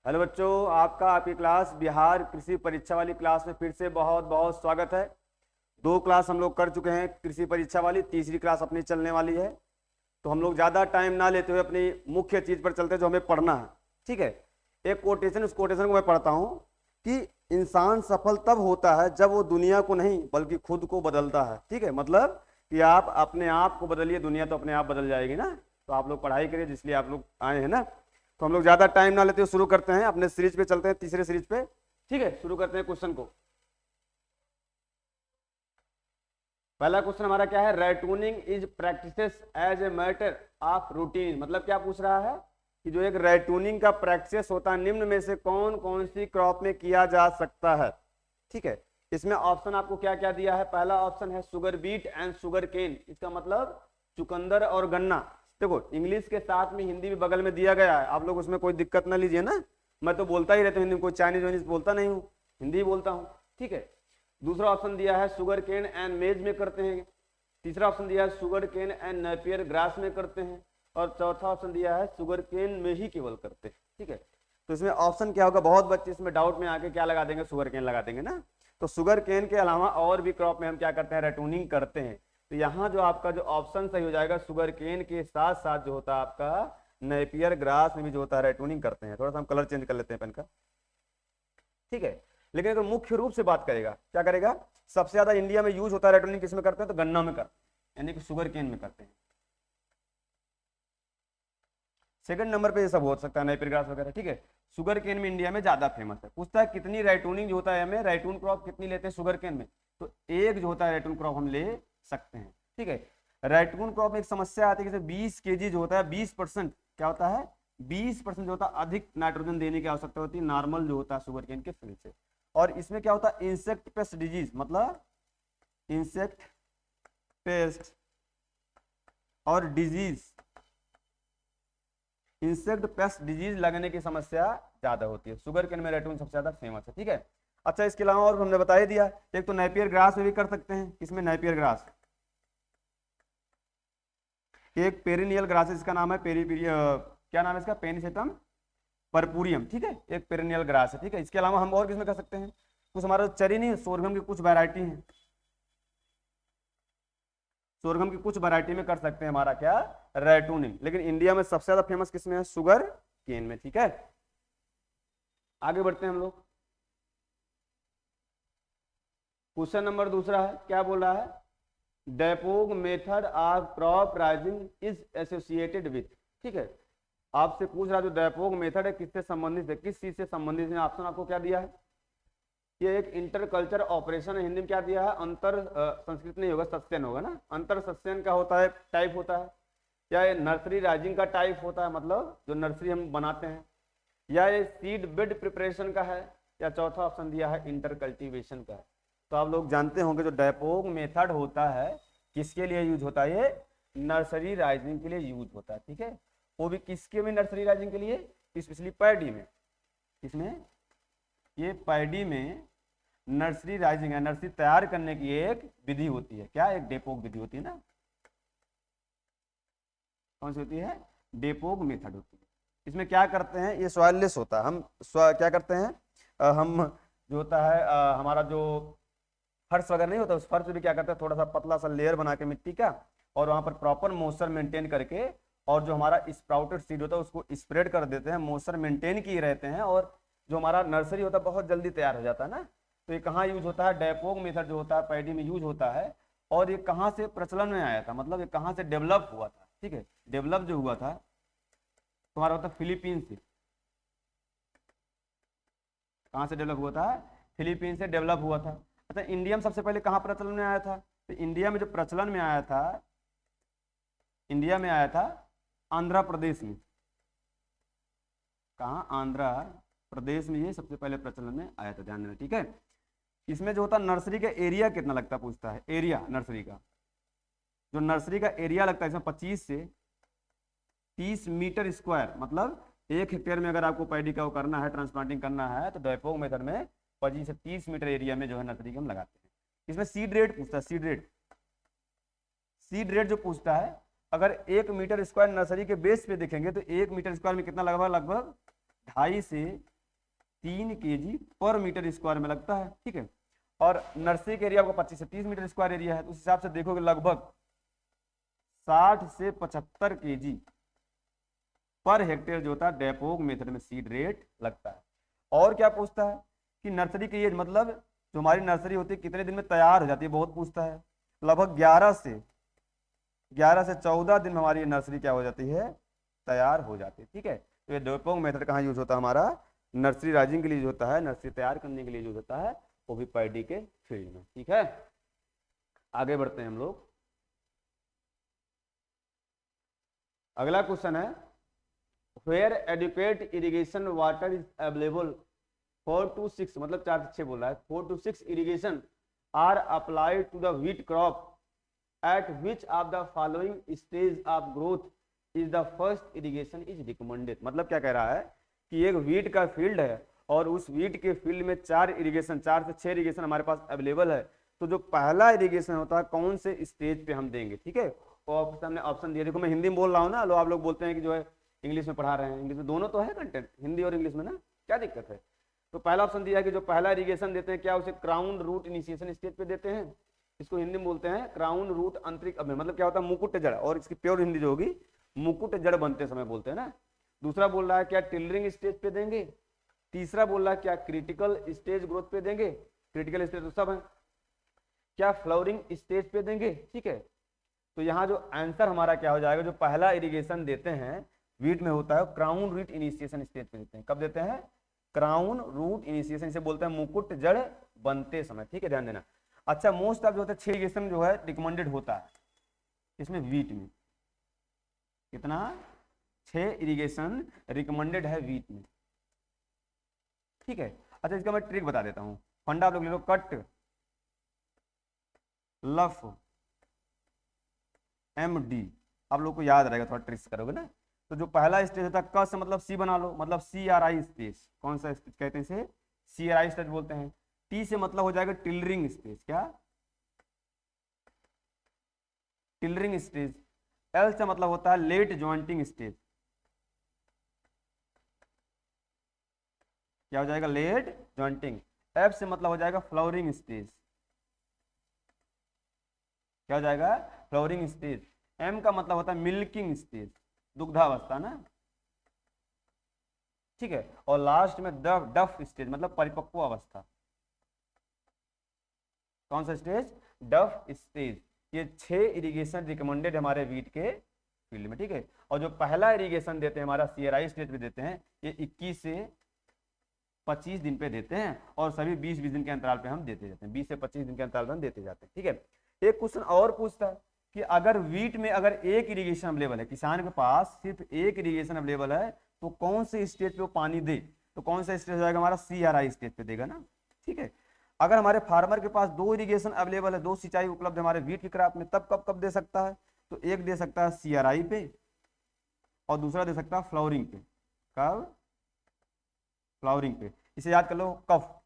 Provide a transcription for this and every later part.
Hello बच्चों, आपका आपकी क्लास बिहार कृषि परीक्षा वाली क्लास में फिर से बहुत बहुत स्वागत है। दो क्लास हम लोग कर चुके हैं कृषि परीक्षा वाली, तीसरी क्लास अपनी चलने वाली है। तो हम लोग ज़्यादा टाइम ना लेते हुए अपनी मुख्य चीज़ पर चलते हैं जो हमें पढ़ना है। ठीक है, एक कोटेशन, उस कोटेशन को मैं पढ़ता हूँ कि इंसान सफल तब होता है जब वो दुनिया को नहीं बल्कि खुद को बदलता है। ठीक है, मतलब कि आप अपने आप को बदलिए, दुनिया तो अपने आप बदल जाएगी ना। तो आप लोग पढ़ाई करिए जिसलिए आप लोग आए हैं ना। तो हम लोग ज्यादा टाइम ना लेते हुए शुरू करते हैं, अपने सीरीज पे चलते हैं, तीसरे सीरीज पे। ठीक है, शुरू करते हैं क्वेश्चन को। पहला क्वेश्चन हमारा क्या है? Ratooning is practices as a matter of routine. मतलब क्या पूछ रहा है कि जो एक रैटूनिंग का प्रैक्टिस होता है, निम्न में से कौन कौन सी क्रॉप में किया जा सकता है। ठीक है, इसमें ऑप्शन आपको क्या क्या दिया है? पहला ऑप्शन है sugar beet and sugarcane. इसका मतलब चुकंदर और गन्ना। देखो, इंग्लिश के साथ में हिंदी भी बगल में दिया गया है, आप लोग उसमें कोई दिक्कत ना लीजिए ना। मैं तो बोलता ही रहता हूँ हिंदी में, कोई चाइनीज वाइनीज बोलता नहीं हूँ, हिंदी ही बोलता हूँ। ठीक है, दूसरा ऑप्शन दिया है शुगर केन एंड मेज में करते हैं। तीसरा ऑप्शन दिया है sugar cane and Napier grass में करते हैं। और चौथा ऑप्शन दिया है शुगर केन में ही केवल करते हैं। ठीक है, तो इसमें ऑप्शन क्या होगा? बहुत बच्चे इसमें डाउट में आके क्या लगा देंगे? शुगर केन लगा देंगे ना। तो शुगर केन के अलावा और भी क्रॉप में हम क्या करते हैं? रेटूनिंग करते हैं। तो यहाँ जो आपका जो ऑप्शन सही हो जाएगा, शुगर केन के साथ साथ जो होता है आपका नेपियर ग्रास में भी जो होता है रेटूनिंग करते हैं। थोड़ा सा हम कलर चेंज कर लेते हैं पेन का। ठीक है, लेकिन अगर मुख्य रूप से बात करेगा, क्या करेगा? सबसे ज्यादा इंडिया में यूज होता है रेटोनिन किस में करते हैं? तो गन्ना में करते हैं, यानी कि शुगर केन में करते हैं। सेकंड नंबर पे ये सब हो सकता है, नेपियर ग्रास वगैरह। ठीक है, शुगर केन में इंडिया में ज्यादा फेमस है। पूछता है कितनी राइटोनिंग जो होता है, हमें राइटून क्रॉप कितनी लेते हैं शुगर केन में? तो एक जो होता है राइटून क्रॉप हम ले सकते हैं। ठीक है, राइटून क्रॉप में एक समस्या आती है कि 20 केजी जो होता है, 20% क्या होता है? 20% जो होता है अधिक नाइट्रोजन देने की आवश्यकता होती है नॉर्मल जो होता है शुगर केन के फील्ड से। और इसमें क्या होता है? इंसेक्ट पेस्ट डिजीज, मतलब इंसेक्ट पेस्ट और डिजीज, इंसेक्ट पेस्ट डिजीज लगने की समस्या ज्यादा होती है। शुगर केन में रेटून सबसे ज्यादा फेमस है। ठीक है, अच्छा इसके अलावा और हमने बता ही दिया, एक तो नेपियर ग्रास में भी कर सकते हैं। किसमें? Napier grass. एक पेरिनियल ग्रास है, इसका नाम है क्या नाम है इसका? पेनिसेटम परपुरियम। ठीक है, एक पेरिनियल ग्रास है। ठीक है, इसके अलावा हम और किसमें कर सकते हैं? कुछ हमारा चरी नहीं, सोरगम की कुछ वैरायटी है, सोरगम की कुछ वैरायटी में कर सकते हैं हमारा क्या? रेटूनिंग। लेकिन इंडिया में सबसे ज्यादा फेमस किसमें है? शुगर केन में। ठीक है, आगे बढ़ते हैं हम लोग। क्वेश्चन नंबर दूसरा है, क्या बोल रहा है? डेपोग method of crop rising is associated with. ठीक है, आपसे पूछ रहा है जो डेपोग मेथड है किससे संबंधित है, किस चीज से संबंधित है? ऑप्शन आपको क्या दिया है? ये एक इंटर कल्चर ऑपरेशन है। हिंदी में क्या दिया है? अंतर संस्कृत नहीं होगा, सस्यन होगा ना। अंतर सस्यन का होता है, टाइप होता है। या ये नर्सरी राइजिंग का टाइप होता है, मतलब जो नर्सरी हम बनाते हैं। या ये सीड बेड प्रिपरेशन का है। या चौथा ऑप्शन दिया है इंटर कल्टीवेशन का है। तो आप लोग जानते होंगे जो डेपोग मेथड होता है किसके लिए यूज होता है? ये नर्सरी राइजिंग के लिए यूज होता है। ठीक है, वो भी किसके में? नर्सरी राइजिंग के लिए, स्पेशली पैडी में। इसमें ये पैडी में नर्सरी राइजिंग है, नर्सरी तैयार करने की एक विधि होती है। क्या? एक डेपोग विधि होती है ना। कौन सी होती है? डेपोग मेथड होती है। इसमें क्या करते हैं? ये सॉइललेस होता है। हम क्या करते हैं? हम जो होता है हमारा जो फर्श वगैरह नहीं होता, उस फर्श भी क्या करते हैं? थोड़ा सा पतला सा लेयर बना के मिट्टी का, और वहां पर प्रॉपर मॉइस्चर मेंटेन करके, और जो हमारा स्प्राउटेड सीड होता है उसको स्प्रेड कर देते हैं। मॉइस्चर मेंटेन किए रहते हैं, और जो हमारा नर्सरी होता है बहुत जल्दी तैयार हो जाता है ना। तो ये कहाँ यूज होता है? डेपोग मेथड जो होता है पैडी में यूज होता है। और ये कहाँ से प्रचलन में आया था, मतलब ये कहाँ से डेवलप हुआ था? ठीक है, डेवलप जो हुआ था तुम्हारा होता है फिलीपीन से। कहाँ से डेवलप हुआ था? फिलीपीन से डेवलप हुआ था। अच्छा, इंडिया में सबसे पहले कहाँ प्रचलन में आया था? तो इंडिया में जो प्रचलन में आया था, इंडिया में आया था आंध्र प्रदेश में। कहाँ? आंध्र प्रदेश में ये सबसे पहले प्रचलन में आया था, ध्यान देना। ठीक है, इसमें जो होता है नर्सरी का एरिया कितना लगता है, पूछता है एरिया नर्सरी का। जो नर्सरी का एरिया लगता है इसमें 25 से 30 मीटर स्क्वायर, मतलब 1 हेक्टेयर में अगर आपको पैडी का वो करना है, ट्रांसप्लांटिंग करना है, तो डेपोग मेथड में 25 से 30 मीटर एरिया में जो है नर्सरी के हम लगाते हैं। इसमें सीड रेट पूछता है, सीड रेट। सीड रेट जो पूछता है, अगर 1 मीटर स्क्वायर नर्सरी के बेस पे देखेंगे तो 1 मीटर स्क्वायर में कितना लगभग 2.5 से 3 kg पर मीटर स्क्वायर में लगता है, ठीक है। और नर्सरी का एरिया आपका 25 से 30 मीटर स्क्वायर एरिया है, तो उस हिसाब से देखोगे लगभग 60 से 75 kg पर हेक्टेयर जो होता है डेपोक मेथड में सीड रेट लगता है। और क्या पूछता है कि नर्सरी की एज, मतलब जो हमारी नर्सरी होती है कितने दिन में तैयार हो जाती है, बहुत पूछता है। लगभग 11 से 14 दिन में हमारी ये नर्सरी क्या हो जाती है, तैयार हो जाती है, ठीक है। तो ये डेपोक मेथड कहाँ यूज होता है हमारा, नर्सरी राइजिंग के लिए यूज होता है, नर्सरी तैयार करने के लिए यूज होता है, वो भी पैडी के फील्ड में, ठीक है। आगे बढ़ते हैं हम लोग। अगला क्वेश्चन है, where adequate irrigation water is available 4 to 6, मतलब 4 से 6 बोल रहा है, 4 to 6 irrigation are applied to the wheat crop at which of the following stage of growth is the first irrigation is recommended. मतलब क्या कह रहा है कि एक व्हीट का फील्ड है और उस व्हीट के फील्ड में 4 इरिगेशन, 4 से 6 इरिगेशन हमारे पास अवेलेबल है, तो जो पहला इरिगेशन होता है कौन से स्टेज पे हम देंगे, ठीक है। और हमने ऑप्शन दिया, देखो मैं हिंदी में बोल रहा हूँ ना, लो आप लोग बोलते हैं कि जो है इंग्लिश में पढ़ा रहे हैं, इंग्लिश में दोनों तो है कंटेंट, हिंदी और इंग्लिश में ना, क्या दिक्कत है। तो पहला ऑप्शन दिया है कि जो पहला इरिगेशन देते हैं क्या उसे क्राउन रूट इनिशिएशन स्टेज पे देते हैं, इसको हिंदी में बोलते हैं क्राउन रूट आंतरिक अभ्यंग, मतलब क्या होता है मुकुट जड़, और इसकी प्योर हिंदी जो होगी मुकुट जड़ बनते समय बोलते हैं ना। दूसरा बोल रहा है क्या टिलरिंग स्टेज पे देंगे। तीसरा बोल रहा है क्या क्रिटिकल स्टेज ग्रोथ पे देंगे, क्रिटिकल स्टेज तो सब है, क्या फ्लावरिंग स्टेज पे देंगे, ठीक है। तो यहाँ जो आंसर हमारा क्या हो जाएगा, जो पहला इरिगेशन देते हैं वीट में होता है क्राउन रूट इनिशिएशन स्टेज पे देते हैं। कब देते हैं, क्राउन रूट इनिशिएशन, इसे बोलते हैं मुकुट जड़ बनते समय, ठीक है, ध्यान देना। अच्छा, मोस्ट ऑफ जो होता है 6 इरिगेशन जो है रिकमेंडेड होता है इसमें वीट में, कितना, 6 इरिगेशन रिकमेंडेड है वीट में, ठीक है। अच्छा, इसका मैं ट्रिक बता देता हूँ, फंडा आप लोग ले लो, कट लफ MD, आप लोग को याद रहेगा, थोड़ा ट्रिक्स करोगे ना। तो जो पहला स्टेज होता है क से मतलब सी बना लो, मतलब CRI स्टेज, कौन सा स्टेज कहते हैं इसे, CRI स्टेज बोलते हैं। टी से मतलब हो जाएगा टिलरिंग स्टेज, क्या, टिलरिंग स्टेज। एल से मतलब होता है लेट ज्वाइंटिंग स्टेज, क्या हो जाएगा, लेट ज्वाइंटिंग। एफ से मतलब हो जाएगा फ्लावरिंग स्टेज, क्या हो जाएगा, फ्लावरिंग स्टेज। एम का मतलब होता है मिल्किंग स्टेज, दुग्धावस्था ना, ठीक है। और लास्ट में डफ स्टेज, मतलब परिपक्व अवस्था, कौन सा स्टेज, डफ स्टेज। ये 6 इरिगेशन रिकमेंडेड हमारे वीट के फील्ड में, ठीक है। और जो पहला इरिगेशन देते हैं हमारा CRI स्टेज पे देते हैं, ये 21 से 25 दिन पे देते हैं, और सभी 20-20 दिन के अंतराल पे हम देते जाते हैं, 20 से 25 दिन के अंतराल पे हम देते जाते हैं, ठीक है। एक क्वेश्चन और पूछता है कि अगर वीट में अगर एक इरिगेशन अवेलेबल है, किसान के पास सिर्फ एक इरिगेशन अवेलेबल है, तो कौन से स्टेज पे वो पानी दे, तो कौन सा स्टेज हो जाएगा हमारा, CRI स्टेज पे देगा ना, ठीक है। अगर हमारे फार्मर के पास 2 इरिगेशन अवेलेबल है, 2 सिंचाई उपलब्ध है हमारे वीट की क्रॉप में, तब कब कब दे सकता है, तो एक दे सकता है CRI पे और दूसरा दे सकता है फ्लावरिंग पे। कब, फ्लावरिंग पे। इसे याद कर लो, कफ,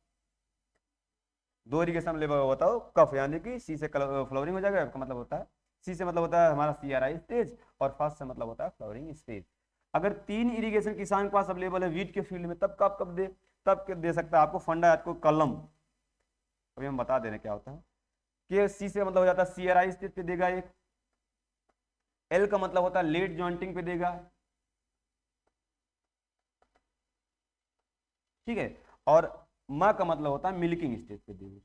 2 इरिगेशन अवेलेबल बताओ, कफ यानी कि सी से फ्लावरिंग हो जाएगा, का मतलब होता है, सी से मतलब होता है हमारा CRI स्टेज, और फर्स्ट से मतलब होता है फ्लावरिंग स्टेज। अगर 3 इरिगेशन किसान के पास अवेलेबल है वीट के फील्ड में, तब कब दे, तब दे सकता है आपको फंडा, आपको कलम, अभी हम बता दे रहे क्या होता है कि सी से मतलब हो जाता है CRI स्टेज पे देगा एक, एल का मतलब होता है लेट जॉइंटिंग पे देगा, ठीक है, और म का मतलब होता है मिल्किंग स्टेज पे देगा।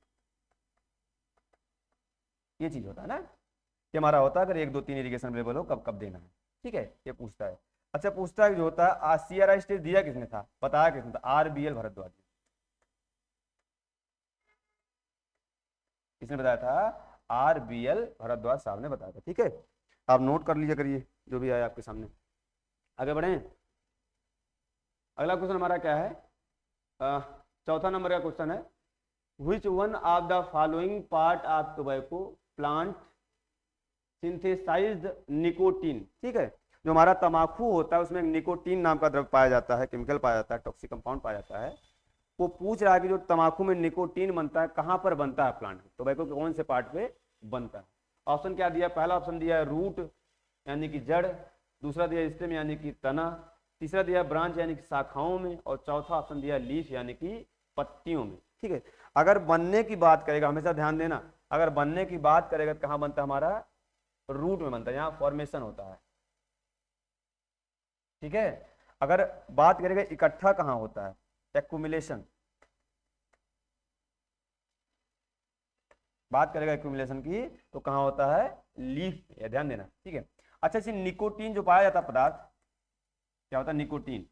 ये चीज होता है ना कि हमारा होता है अगर 1 2 3 इरिगेशन अवेलेबल हो कब कब देना है, ठीक है, ये पूछता है। अच्छा, पूछता है जो होता है CRI स्टेज दिया किसने था, बताया किसने था, RBL भरद्वाज, किसने बताया था, RBL भरद्वाज साहब ने बताया था, ठीक है। आप नोट कर लीजिए करिए जो भी आया आपके सामने। आगे बढ़े, अगला क्वेश्चन हमारा क्या है, चौथा नंबर का क्वेश्चन है, which one of the following part of tobacco plant synthesised nicotine, ठीक है। जो हमारा तंबाकू होता है उसमें निकोटीन नाम का द्रव्य पाया जाता है, केमिकल पाया जाता है, टॉक्सिक कंपाउंड पाया जाता है। वो पूछ रहा है कि जो तंबाकू में निकोटीन बनता है कहाँ पर बनता है प्लांट, टोबैको के कौन से पार्ट पे बनता है। ऑप्शन क्या दिया, पहला ऑप्शन दिया है रूट यानी कि जड़, दूसरा दिया स्टेम यानी कि तना, तीसरा दिया ब्रांच यानी कि शाखाओं में, और चौथा ऑप्शन दिया लीफ यानी कि पत्तियों में। ठीक है, अगर बनने की बात करेगा, हमेशा ध्यान देना, अगर बनने की बात करेगा तो कहाँ बनता है हमारा, रूट में बनता है, यहाँ फॉर्मेशन होता है। ठीक है, अगर बात करेगा इकट्ठा कहाँ होता है, एक्युमुलेशन, बात करेगा एक्युमुलेशन की तो कहाँ होता है, लीफ, या ध्यान देना। ठीक है, अच्छा इसे निकोटीन जो पाया जाता है पदार्थ, क्या होता है, निकोटीन,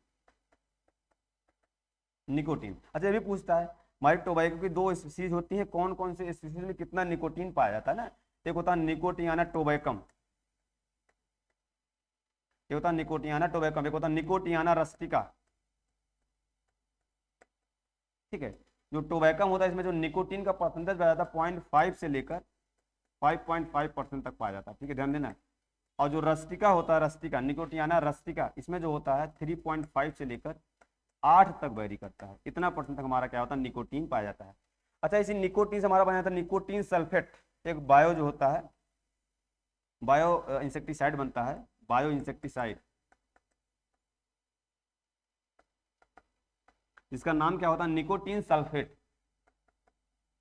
निकोटीन। अच्छा ये भी पूछता है हमारे टोबैको की दो स्पीसीज होती हैं, कौन कौन से स्पीसीज में कितना निकोटीन पाया जाता है ना, एक होता है निकोटियाना टोबैकम, एक होता है निकोटियाना टोबैकम, एक होता है निकोटियाना रस्टिका। ठीक है, जो टोबैकम होता है इसमें जो निकोटीन का परसेंटेज पाया जाता है 0.5 से लेकर 5.5% तक पाया जाता है। ठीक है, ध्यान देना। और जो रस्टिका होता है, रस्टिका, निकोटियाना रस्टिका, इसमें जो होता है 3.5 से लेकर 8 तक वेरी करता है, इतना परसेंट तक हमारा क्या होता है, निकोटीन पाया जाता है। अच्छा इसी निकोटीन से हमारा बना जाता है निकोटीन सल्फेट, एक बायो जो होता है, बायो इंसेक्टिसाइड बनता है, बायो इंसेक्टिसाइड, जिसका नाम क्या होता है, निकोटीन सल्फेट,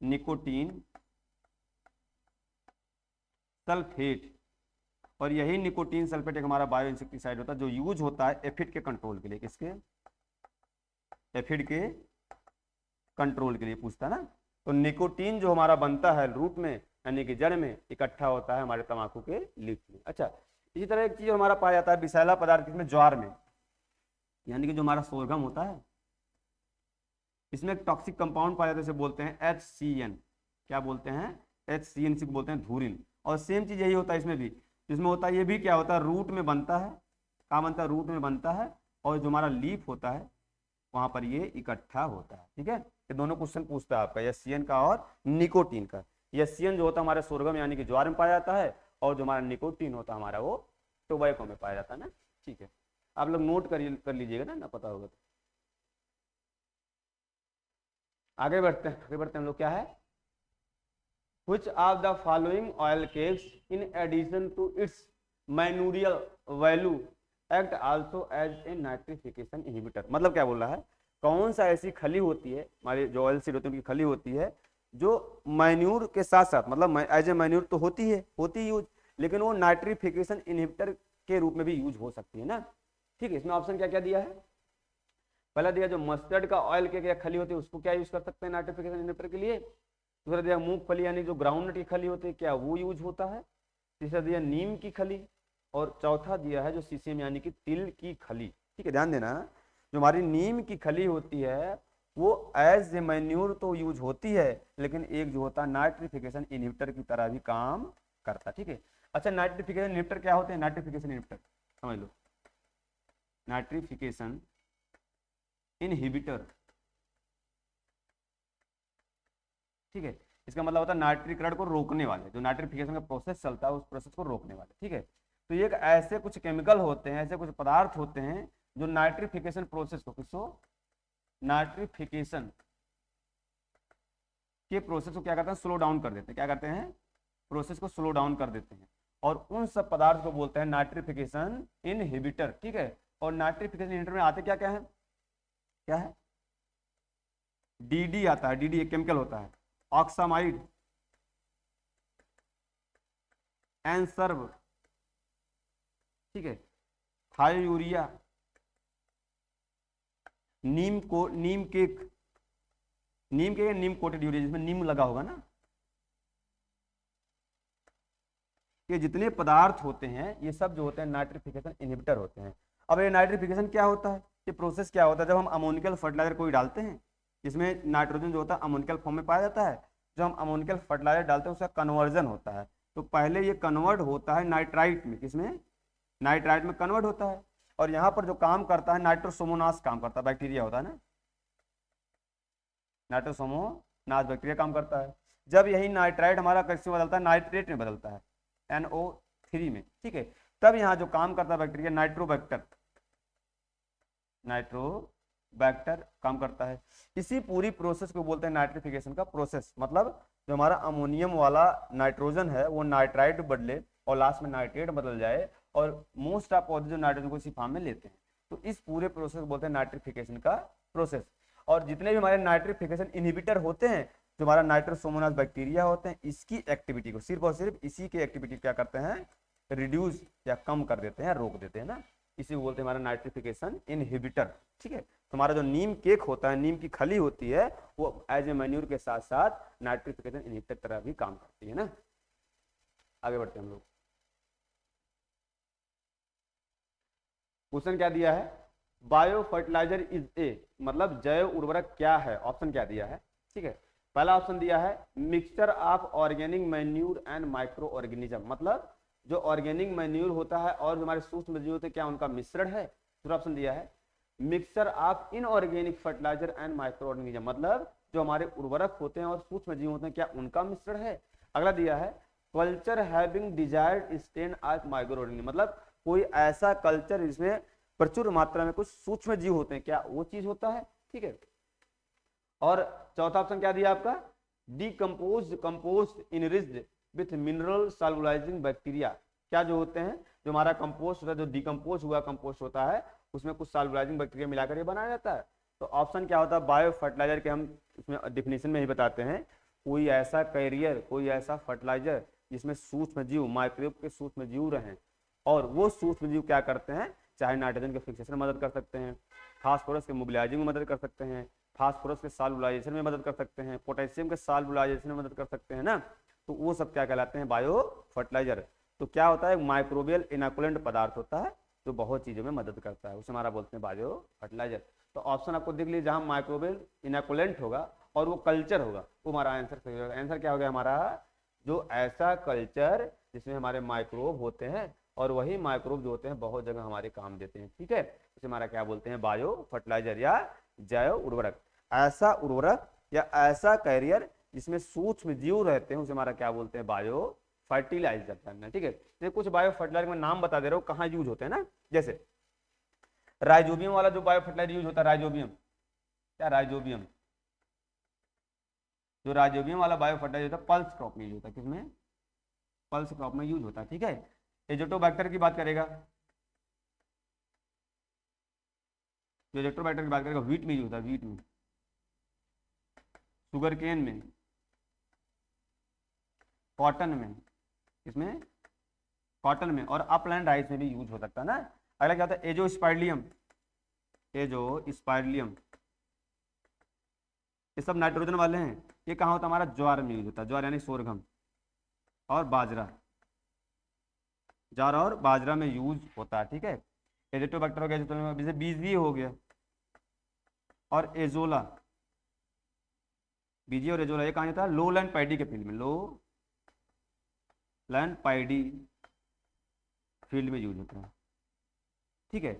निकोटीन सल्फेट। और यही निकोटीन सल्फेट एक हमारा बायो इंसेक्टिसाइड होता है जो यूज होता है एफिड के कंट्रोल के लिए, किसके, एफिड के कंट्रोल के लिए पूछता है ना। तो निकोटीन जो हमारा बनता है रूट में यानी कि जड़ में, इकट्ठा होता है हमारे तंबाकू के लीफ में। अच्छा इसी तरह एक चीज हमारा पाया जाता है विषैला पदार्थ, किसमें, ज्वार में, यानी कि जो हमारा सोरगम होता है, इसमें एक टॉक्सिक कंपाउंड पाया जाता है, इसे बोलते हैं HCN, क्या बोलते हैं, HCN से बोलते हैं धूरिन। और सेम चीज यही होता है इसमें भी, इसमें होता है, ये भी क्या होता है, रूट में बनता है, कहाँ बनता है, रूट में बनता है, और जो हमारा लीफ होता है वहां पर ये इकट्ठा होता है। ठीक है, ये दोनों क्वेश्चन पूछता है आपका, HCN का और निकोटीन का। HCN जो होता है हमारे सोरगम यानी कि ज्वार में पाया जाता है, और जो हमारा निकोटीन होता है हमारा वो टोबैको में पाया जाता है ना। ठीक है, आप लोग नोट कर लीजिएगा ना पता होगा तो। आगे बढ़ते हैं हम लोग, क्या है, Which of the following oil cakes in addition to its manurial value act also as a nitrification inhibitor। मतलब क्या बोल रहा है, कौन सा ऐसी खली होती है, हमारी जो ऑयल सीड होती है उनकी खली होती है, जो मैन्यूर के साथ साथ, मतलब एज ए मैन्यूर तो होती है यूज, लेकिन वो नाइट्रिफिकेशन इनहिबिटर के रूप में भी यूज हो सकती है ना। ठीक है, इसमें ऑप्शन क्या क्या दिया है, पहला दिया जो मस्टर्ड का ऑयल के क्या खली होती है उसको क्या यूज कर सकते हैं नाइट्रिफिकेशन इनहिबिटर के लिए, दूसरा दिया मूंगफली यानी जो ग्राउंडनट की खली होती है क्या वो यूज होता है, तीसरा दिया नीम की खली, और चौथा दिया है जो सीसेम यानी कि तिल की खली। ठीक है, ध्यान देना, जो हमारी नीम की खली होती है वो एज ए मैन्यूर तो यूज होती है, लेकिन एक जो होता है नाइट्रिफिकेशन इनहिबिटर की तरह भी काम करता है। ठीक है, अच्छा नाइट्रिफिकेशन इनहिबिटर क्या होते हैं, नाइट्रिफिकेशन इनहिबिटर समझ लो, नाइट्रिफिकेशन इनहिबिटर, ठीक है, इसका मतलब होता है नाइट्रिक को रोकने वाले, जो नाइट्रिफिकेशन का प्रोसेस चलता है उस प्रोसेस को रोकने वाले। ठीक है, तो ये ऐसे कुछ केमिकल होते हैं, ऐसे कुछ पदार्थ होते हैं जो नाइट्रिफिकेशन प्रोसेस को, किसको, नाइट्रिफिकेशन के प्रोसेस को क्या करते हैं, स्लो डाउन कर देते हैं, क्या करते हैं, प्रोसेस को स्लो डाउन कर देते हैं, और उन सब पदार्थ को बोलते हैं नाइट्रिफिकेशन इनहिबिटर। ठीक है, और नाइट्रिफिकेशन इनहिबिटर में आते क्या क्या है, क्या है, DD आता है, DD एक केमिकल होता है, ऑक्सामाइड, एनसर्व, ठीक है, थायोयूरिया, नीम केक, नीम कोटेड यूरिया जिसमें नीम लगा होगा ना, ये जितने पदार्थ होते हैं ये सब जो होते हैं नाइट्रिफिकेशन इनहिबिटर होते हैं। अब ये नाइट्रिफिकेशन क्या होता है, ये प्रोसेस क्या होता है, जब हम अमोनिकल फर्टिलाइजर कोई डालते हैं जिसमें नाइट्रोजन जो होता है अमोनिकल फॉर्म में पाया जाता है, जब हम अमोनिकल फर्टिलाइजर डालते हैं उसका कन्वर्जन होता है, तो पहले ये कन्वर्ट होता है नाइट्राइट में, किसमें, नाइट्राइट में कन्वर्ट होता है, और यहाँ पर जो काम करता है नाइट्रोसोमोनास काम करता है, बैक्टीरिया होता है ना, नाइट्रोसोमोनास बैक्टीरिया काम करता है। जब यही नाइट्राइट हमारा किसमें बदलता है, नाइट्रेट में बदलता है, NO3 में। ठीक है, तब यहाँ जो काम करता है बैक्टीरिया नाइट्रोबैक्टर काम करता है। इसी पूरी प्रोसेस को बोलते हैं नाइट्रिफिकेशन का प्रोसेस, मतलब जो हमारा अमोनियम वाला नाइट्रोजन है वो नाइट्राइट बदले और लास्ट में नाइट्रेट बदल जाए, और मोस्ट ऑफ पौधे जो नाइट्रोजन को इसी फॉर्म में लेते हैं। तो इस पूरे प्रोसेस को बोलते हैं नाइट्रिफिकेशन का प्रोसेस। और जितने भी हमारे नाइट्रिफिकेशन इनहिबिटर होते हैं, जो हमारा नाइट्रोसोमोनास बैक्टीरिया होते हैं, इसकी एक्टिविटी को, सिर्फ और सिर्फ इसी की एक्टिविटी क्या करते हैं, रिड्यूस या कम कर देते हैं, रोक देते हैं ना, इसी को बोलते हैं हमारा नाइट्रिफिकेशन इनहिबिटर। ठीक है, तो हमारा जो नीम केक होता है, नीम की खली होती है, वो एज ए मैन्यूर के साथ साथ नाइट्रिफिकेशन इनहिबिटर तरह भी काम करती है ना। आगे बढ़ते हैं हम लोग। क्वेश्चन क्या दिया है, बायो फर्टिलाइजर इज ए, मतलब जैव उर्वरक क्या है, ऑप्शन क्या दिया है। ठीक है, पहला ऑप्शन दिया है mixture of organic manure and micro organism, मतलब जो ऑर्गेनिक मैन्यूर होता है और जो हमारे सूक्ष्म जीव होते हैं, क्या उनका मिश्रण है। दूसरा ऑप्शन दिया है mixture of inorganic fertiliser and micro organism, मतलब जो हमारे उर्वरक होते हैं और सूक्ष्म जीव होते हैं, क्या उनका मिश्रण है। अगला दिया है culture having desired strain of micro organism, मतलब कोई ऐसा कल्चर जिसमें प्रचुर मात्रा में कुछ सूक्ष्म जीव होते हैं, क्या वो चीज होता है। ठीक है, और चौथा ऑप्शन क्या दिया आपका, decomposed compost enriched with mineral solubilising bacteria, क्या जो होते हैं, जो हमारा कंपोस्ट होता है, जो डिकम्पोज हुआ कंपोस्ट होता है, उसमें कुछ सॉल्युलाइजिंग बैक्टीरिया मिलाकर ये बनाया जाता है। तो ऑप्शन क्या होता है, बायो फर्टिलाइजर के हम इसमें डिफिनेशन में ही बताते हैं, कोई ऐसा कैरियर, कोई ऐसा फर्टिलाइजर जिसमें सूक्ष्म जीव, माइक्रोब के सूक्ष्म जीव रहें, और वो सूक्ष्म जीव क्या करते हैं, चाहे नाइट्रोजन के फिक्सेशन में मदद कर सकते हैं, फास्फोरस के मोबिलाइजिंग में मदद कर सकते हैं, फास्फोरस के सॉल्युलाइजेशन में मदद कर सकते हैं, पोटेशियम के सॉल्युलाइजेशन में मदद कर सकते हैं ना, तो वो सब क्या कहलाते हैं, बायो फर्टिलाइजर। तो क्या होता है, माइक्रोबियल इनोकुलेंट पदार्थ होता है जो बहुत चीजों में मदद करता है, उसे हमारा बोलते हैं बायो फर्टिलाइजर। तो ऑप्शन आपको देख लीजिए, जहां माइक्रोबियल इनोकुलेंट होगा और वो कल्चर होगा, वो हमारा आंसर सही होगा। आंसर क्या हो गया हमारा, जो ऐसा कल्चर जिसमें हमारे माइक्रोब होते हैं और वही माइक्रोब जो होते हैं बहुत जगह हमारे काम देते हैं। ठीक है, उसे हमारा क्या बोलते हैं, बायो फर्टिलाइजर या जैव उर्वरक। ऐसा उर्वरक या ऐसा कैरियर जिसमें सूक्ष्म जीव रहते हैं, उसे हमारा क्या बोलते हैं, बायो फर्टिलाइजर करना। ठीक है, तो कुछ बायो फर्टिलाइजर में नाम बता दे रहा हूँ कहाँ यूज होते हैं ना, जैसे राइजोबियम वाला जो बायो फर्टिलाइजर यूज होता है, राइजोबियम, क्या राइजोबियम, जो राइजोबियम वाला बायो फर्टिलाइजर होता है पल्स क्रॉप में यूज होता है, किसमें, पल्स क्रॉप में यूज होता है। ठीक है, एजोटोबैक्टर की बात करेगा, जो एजोटोबैक्टर की बात करेगा व्हीट में यूज होता है, व्हीट में, शुगर केन में, कॉटन में, इसमें कॉटन में, और अपलैंड राइस में भी यूज हो सकता है ना। अगला क्या होता है, एजोस्पाइरलियम, एजोस्पाइरलियम, ये सब नाइट्रोजन वाले हैं। ये कहाँ होता है, हमारा ज्वार में यूज होता है, ज्वार यानी सोरगम और बाजरा, ज्वार और बाजरा में यूज होता है। ठीक है, एजोटोबैक्टर हो गया, जैसे बीजी हो गया, और एजोला, बीजी और एजोला, ये कहाँ होता है, लो लैंड पैडी के फील्ड में, लो लैंड पैडी फील्ड में यूज होता है। ठीक है,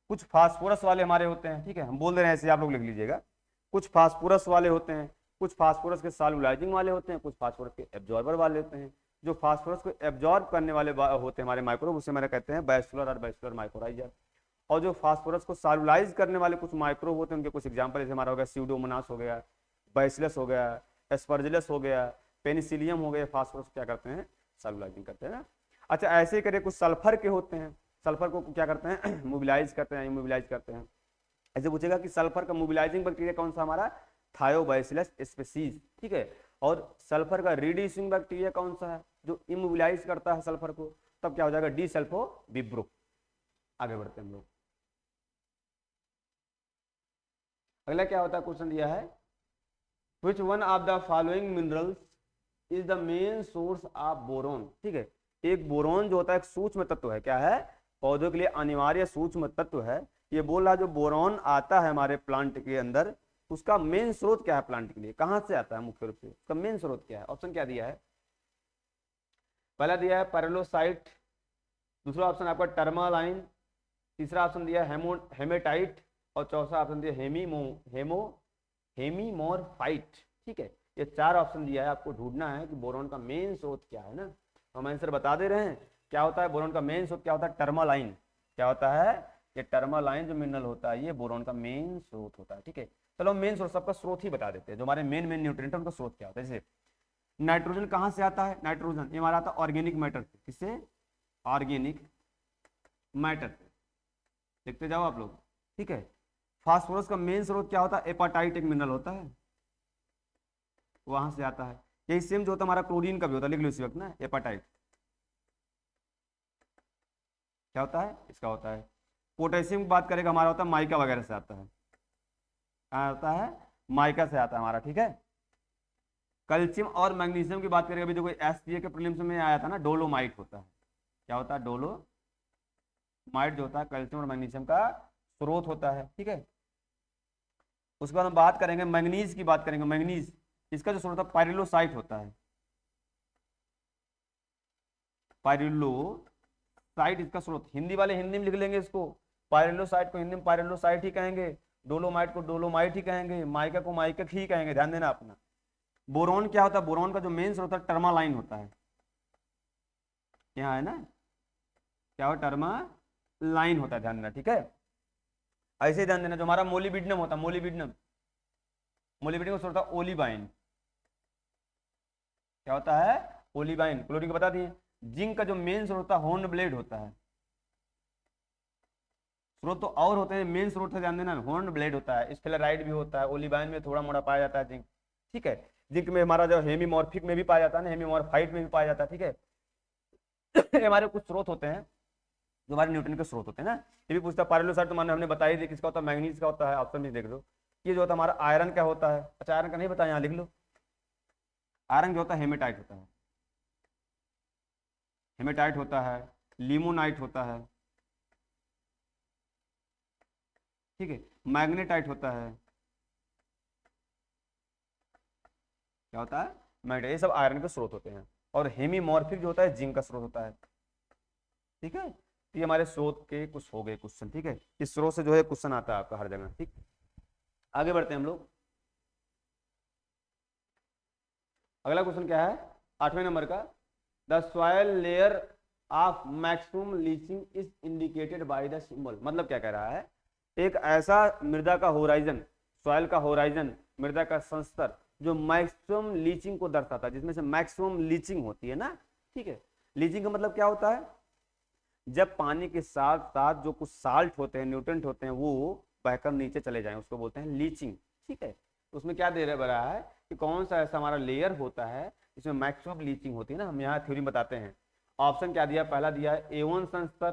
कुछ फास्फोरस वाले हमारे होते हैं। ठीक है, हम बोल दे रहे हैं ऐसे, आप लोग लिख लीजिएगा, कुछ फास्फोरस वाले होते हैं, कुछ फास्फोरस के सॉल्युलाइजिंग वाले होते हैं, कुछ फास्फोरस के एब्जॉर्बर वाले होते हैं। जो फास्फोरस को एब्जॉर्ब करने वाले होते हैं हमारे माइक्रोब, उसे हमारे कहते हैं बैसिलर और बैसिलर माइक्रोराइजर। और जो फास्फोरस को सॉल्युलाइज करने वाले कुछ माइक्रोब होते हैं, उनके कुछ एग्जाम्पल जैसे हमारा हो गया स्यूडोमोनास हो गया, बैसिलस हो गया, एस्परजिलस हो गया, पेनिसिलियम हो गया, फास्फोरस क्या करते हैं, सॉल्युलाइजिंग करते हैं ना। अच्छा, ऐसे ही करिए, कुछ सल्फर के होते हैं, सल्फर को क्या करते हैं, मोबिलाइज करते हैं, इमोबिलाइज करते हैं। ऐसे पूछेगा कि सल्फर का मोबिलाइजिंग बैक्टीरिया कौन सा, हमारा थायोबैसिलस स्पीसीज। ठीक है, और सल्फर का रिड्यूसिंग बैक्टीरिया कौन सा है, जो इमोबिलाइज करता है सल्फर को, तब क्या हो जाएगा, डी सल्फो विब्रो। आगे बढ़ते हैं हम लोग। अगला क्या होता है, क्वेश्चन दिया है which one of the following minerals is the main source of boron. ठीक है, एक बोरोन जो होता है एक सूक्ष्म तत्व है, क्या है, पौधों के लिए अनिवार्य सूक्ष्म तत्व है। ये बोल रहा जो बोरॉन आता है हमारे प्लांट के अंदर, उसका मेन स्रोत क्या है, प्लांट के लिए कहां से आता है मुख्य रूप से, उसका मेन स्रोत क्या है। ऑप्शन क्या दिया है, पहला दिया है पेरिलोसाइट, दूसरा ऑप्शन आपका टर्मालाइन, तीसरा ऑप्शन दिया है हेमेटाइट, और चौथा ऑप्शन दिया हेमीमोरफाइट। ठीक है, ये चार ऑप्शन दिया है, आपको ढूंढना है कि बोरॉन का मेन स्रोत क्या है ना। हम आंसर बता दे रहे हैं, क्या होता है बोरॉन का मेन स्रोत, क्या होता है, टर्मालाइन। क्या होता है, ये टर्मालाइन जो मिनरल होता है, ये बोरॉन का मेन स्रोत होता है। ठीक है, चलो मेन स्रोत, सबका स्रोत ही बता देते हैं, जो हमारे मेन न्यूट्रिएंट है उनका स्रोत क्या होता है। जैसे नाइट्रोजन कहाँ से आता है, नाइट्रोजन ये हमारा आता है ऑर्गेनिक मैटर से, किससे, ऑर्गेनिक मैटर से, देखते जाओ आप लोग, ठीक है। फास्फोरस का मेन स्रोत क्या होता है? एपाटाइट एक मिनरल होता है, वहां से आता है। यही सेम जो होता है हमारा क्लोरीन का भी होता है, लिख लो इसी वक्त ना, एपाटाइट क्या होता है? इसका होता है। पोटेशियम की बात करेगा हमारा होता है माइका वगैरह से आता है, कहाँ आता है? माइका से आता है हमारा, ठीक है। कैल्शियम और मैग्नीशियम की बात करेंगे, अभी देखो एसपीए के प्रीलिम्स में आया था ना, डोलोमाइट होता है। क्या होता है? डोलोमाइट जो होता है कैल्शियम और मैग्नीशियम का स्रोत होता है, ठीक है। उसके बाद हम बात करेंगे मैग्नीज की, बात करेंगे मैग्नीज, इसका जो स्रोत है पाइरिलोसाइट होता है। पाइरिलोसाइट इसका स्रोत, हिंदी वाले हिंदी में लिख लेंगे इसको, पाइरिलोसाइट को हिंदी में पाइरिलोसाइट ही कहेंगे, डोलोमाइट को डोलोमाइट ही कहेंगे, माइका को माइका ही कहेंगे, ध्यान देना अपना। बोरॉन क्या होता है? बोरॉन का जो मेन स्रोत है टर्मालाइन होता है, यहाँ है ना, क्या हो? टर्मालाइन होता है, ध्यान देना, ठीक है। ऐसे ही ध्यान देना, जो हमारा मोलिबिडिनम होता है, मोलिबिडिनम का स्रोत होता है ओलिबाइन, क्या होता है? ओलिबाइन। क्लोरीन को बता दिए। जिंक का जो मेन स्रोत होता है हॉर्न ब्लेड होता है, स्रोत तो और होते हैं, मेन स्रोत है ध्यान देना, हॉर्न ब्लेड होता है। स्फेलेराइड भी होता है, ओलिबाइन में थोड़ा मोड़ा पाया जाता है जिंक, ठीक है। जिंक में हमारा जो हेमीमॉर्फिक में भी पाया जाता है ना, हेमीमॉर्फाइट में भी पाया जाता है, ठीक है। ये हमारे कुछ स्रोत होते हैं जो हमारे न्यूट्रन के स्रोत होते हैं ना। ये भी पूछता है पाइरिलोसाइट, तो हमने बताई थी किसका होता है? मैग्नीज का होता है, ऑप्शन भी देख लो। ये जो होता है हमारा आयरन क्या होता है? अच्छा आयरन का नहीं बताया, यहाँ लिख लो। आयरन जो होता है हेमेटाइट होता है, हेमेटाइट होता है, लिमोनाइट होता है, ठीक है। मैग्नेटाइट होता है, क्या होता है? मैग्नेटाइट। ये सब आयरन के स्रोत होते हैं। और हेमीमॉर्फिक जो होता है जिंक का स्रोत होता है, ठीक है। तो ये हमारे स्रोत के कुछ हो गए क्वेश्चन, ठीक है। इस स्रोत से जो है क्वेश्चन आता है आपका हर जगह, ठीक। आगे बढ़ते हैं हम लोग। अगला क्वेश्चन क्या है? 8वें नंबर का, the soil layer of maximum leaching is indicated by the symbol. मतलब क्या कह रहा है? एक ऐसा मृदा का होराइजन, सॉयल का होराइजन, मृदा का संस्तर जो मैक्सिमम लीचिंग को दर्शाता है, जिसमें से मैक्सिमम लीचिंग होती है ना, ठीक है। लीचिंग का मतलब क्या होता है? जब पानी के साथ साथ जो कुछ साल्ट होते हैं, न्यूट्रेंट होते हैं, वो बहकर नीचे चले जाएं, उसको बोलते हैं लीचिंग, ठीक है। तो उसमें क्या दे रहा है कि कौन सा ऐसा हमारा लेयर होता है जिसमें मैक्सिमम लीचिंग होती है ना। हम यहाँ थ्योरी बताते हैं। ऑप्शन क्या दिया? पहला दिया है A1 संस्तर,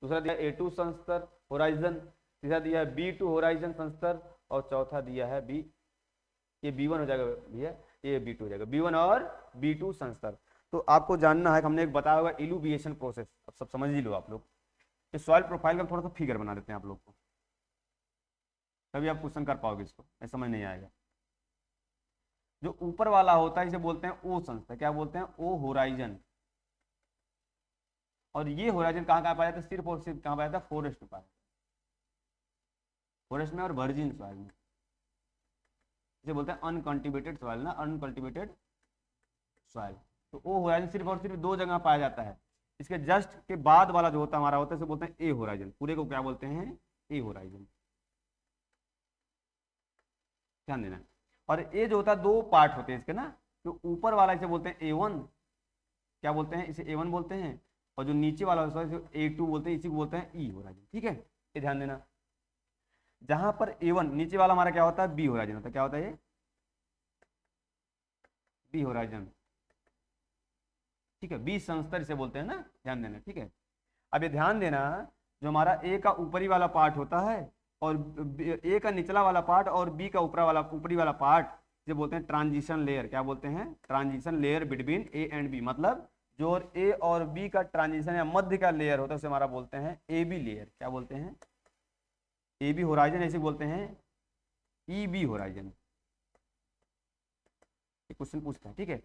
दूसरा दिया A2 संस्तर होराइजन, तीसरा दिया है B2 होराइजन संस्तर, और चौथा दिया है B, ये B1 हो जाएगा भैया, ये B2 हो जाएगा, B1 और B2 संस्तर। तो आपको जानना है कि हमने एक बताया होगा इल्यूविएशन प्रोसेस, अब सब समझ ही लो आप लोग। इस सॉइल प्रोफाइल का थोड़ा सा फिगर बना देते हैं आप लोग को, तभी आप क्वेश्चन कर पाओगे, इसको ऐसा समझ नहीं आएगा। जो ऊपर वाला होता है इसे बोलते हैं ओ संस्तर, क्या बोलते हैं? ओ होराइजन। और ये होराइजन कहाँ कहाँ पाया जाता है? सिर्फ और सिर्फ कहाँ पाया जाता है? फॉरेस्ट में पाया जाता है, फॉरेस्ट में और वर्जिन सॉइल में। इसे बोलते हैं अनकल्टिवेटेड सॉइल ना, अनकल्टिवेटेड सॉइल। तो ओ होराइजन सिर्फ और सिर्फ 2 जगह पाया जाता है। इसके जस्ट के बाद वाला जो होता है हमारा होता है, इसे बोलते हैं ए होराइजन। पूरे को क्या बोलते हैं? ए होराइजन, ध्यान देना। और ए जो होता है 2 पार्ट होते हैं इसके ना। जो ऊपर वाला इसे बोलते हैं A1, क्या बोलते हैं? इसे A1 बोलते हैं। और जो नीचे वाला होता है इसे A2 बोलते हैं, इसी को बोलते हैं ई होराइजन, ठीक है। ये ध्यान देना। जहां पर A1 नीचे वाला हमारा क्या होता है? बी होराइजन होता है। क्या होता है ये? बी होराइजन, ठीक है। बी संस्तर इसे बोलते हैं ना, ध्यान देना, ठीक है। अब ये ध्यान देना, जो हमारा ए का ऊपरी वाला पार्ट होता है और ए का निचला वाला पार्ट और बी का ऊपरी वाला पार्ट, जो बोलते हैं ट्रांजिशन लेयर। क्या बोलते हैं? Transition layer between A and B. मतलब जो ए और बी का ट्रांजिशन या मध्य का लेयर होता है उसे हमारा बोलते हैं ए बी लेयर। क्या बोलते हैं? ए बी होराइजन, ऐसे बोलते हैं ई बी होराइजन। क्वेश्चन पूछता है, ठीक है।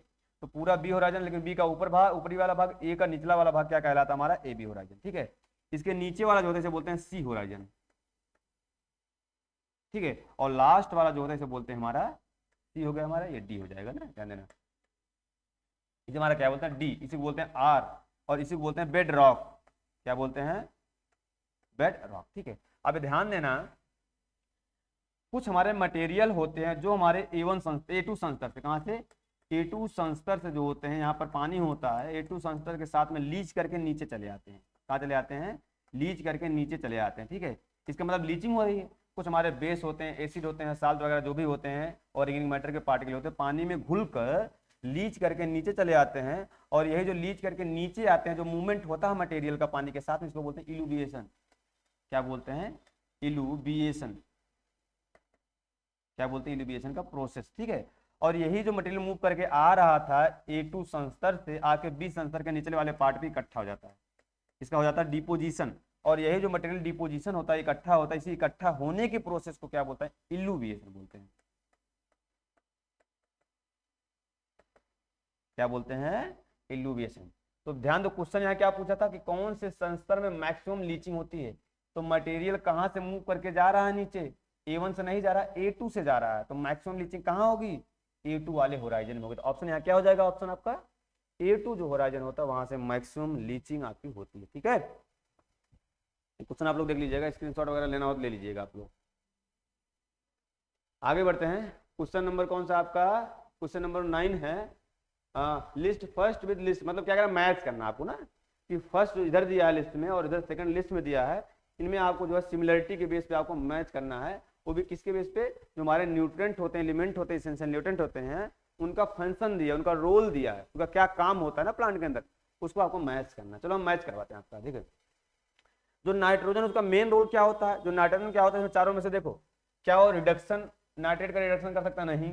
तो पूरा बी होराइजन, लेकिन बी का ऊपरी वाला भाग, ए का निचला वाला भाग क्या कहलाता है? हमारा ए बी होराइजन, ठीक है। इसके नीचे वाला जो होता है इसे बोलते हैं सी होराइजन, ठीक है। और लास्ट वाला जो होता है इसे बोलते हैं हमारा सी हो गया, हमारा ये डी हो जाएगा ना, ध्यान देना। इसे हमारा क्या बोलते हैं? डी। इसी को बोलते हैं आर, और इसी को बोलते हैं बेड रॉक। क्या बोलते हैं? बेड रॉक, ठीक है। अब ध्यान देना, कुछ हमारे मटेरियल होते हैं जो हमारे A2 संस्तर से, कहाँ से? A2 संस्तर से जो होते हैं, यहाँ पर पानी होता है, A2 संस्तर के साथ में लीच करके नीचे चले आते हैं। कहाँ चले आते हैं? लीच करके नीचे चले आते हैं, ठीक है। इसका मतलब लीचिंग हो रही है। कुछ हमारे बेस होते हैं, एसिड होते हैं, साल्ट वगैरह जो भी होते हैं, ऑर्गेनिक मैटर के पार्टिकल होते हैं, पानी में घुलकर लीच करके नीचे चले आते हैं, और यही जो लीच करके नीचे आते हैं, जो मूवमेंट होता है मटेरियल का पानी के साथ में, इसको बोलते हैं इल्यूविएशन। क्या बोलते हैं? इल्यूविएशन। क्या बोलते हैं? इल्यूविएशन का प्रोसेस, ठीक है। और यही जो मटेरियल मूव करके आ रहा था A2 संस्तर से, आके B संस्तर के निचले वाले पार्ट पे इकट्ठा हो जाता है, इसका हो जाता है डिपोजिशन। और यही जो मटेरियल डिपोजिशन होता है, इकट्ठा होता है, इसी इकट्ठा होने के प्रोसेस को क्या बोलते हैं? इल्यूविएशन बोलते हैं। क्या बोलते हैं? इल्यूविएशन। तो ध्यान दो, क्वेश्चन यहाँ क्या पूछा था कि कौन से संस्तर में मैक्सिमम लीचिंग होती है। तो मटेरियल कहां से मूव करके जा रहा है नीचे? A1 से नहीं जा रहा, A2 से जा रहा है, तो मैक्सिमम लीचिंग कहां होगी? A2 वाले होराइजन में होगी। तो ऑप्शन यहाँ क्या हो जाएगा? ऑप्शन आपका A2 जो होराइजन होता है वहां से मैक्सिमम लीचिंग आपकी होती है, ठीक है। क्वेश्चन आप लोग देख लीजिएगा, स्क्रीनशॉट वगैरह लेना हो तो ले लीजिएगा आप लोग। आगे बढ़ते हैं। क्वेश्चन नंबर कौन सा आपका? क्वेश्चन नंबर 9 है। लिस्ट फर्स्ट विद लिस्ट, मतलब क्या करना? मैच करना आपको ना, कि फर्स्ट इधर दिया है लिस्ट में और इधर सेकंड लिस्ट में दिया है, इनमें आपको जो है सिमिलरिटी के बेस पे आपको मैच करना है। वो भी किसके बेस पे? जो हमारे न्यूट्रेंट होते हैं, एलिमेंट होते हैं, एसेंशियल न्यूट्रेंट होते हैं, उनका फंक्शन दिया, उनका रोल दिया है, उनका क्या काम होता है ना प्लांट के अंदर, उसको आपको मैच करना है। चलो हम मैच करवाते हैं आपका, ठीक है। जो नाइट्रोजन, उसका मेन रोल क्या होता है? जो नाइट्रोजन क्या होता है चारों में से? देखो, क्या वो रिडक्शन, नाइट्रेट का रिडक्शन कर सकता? नहीं।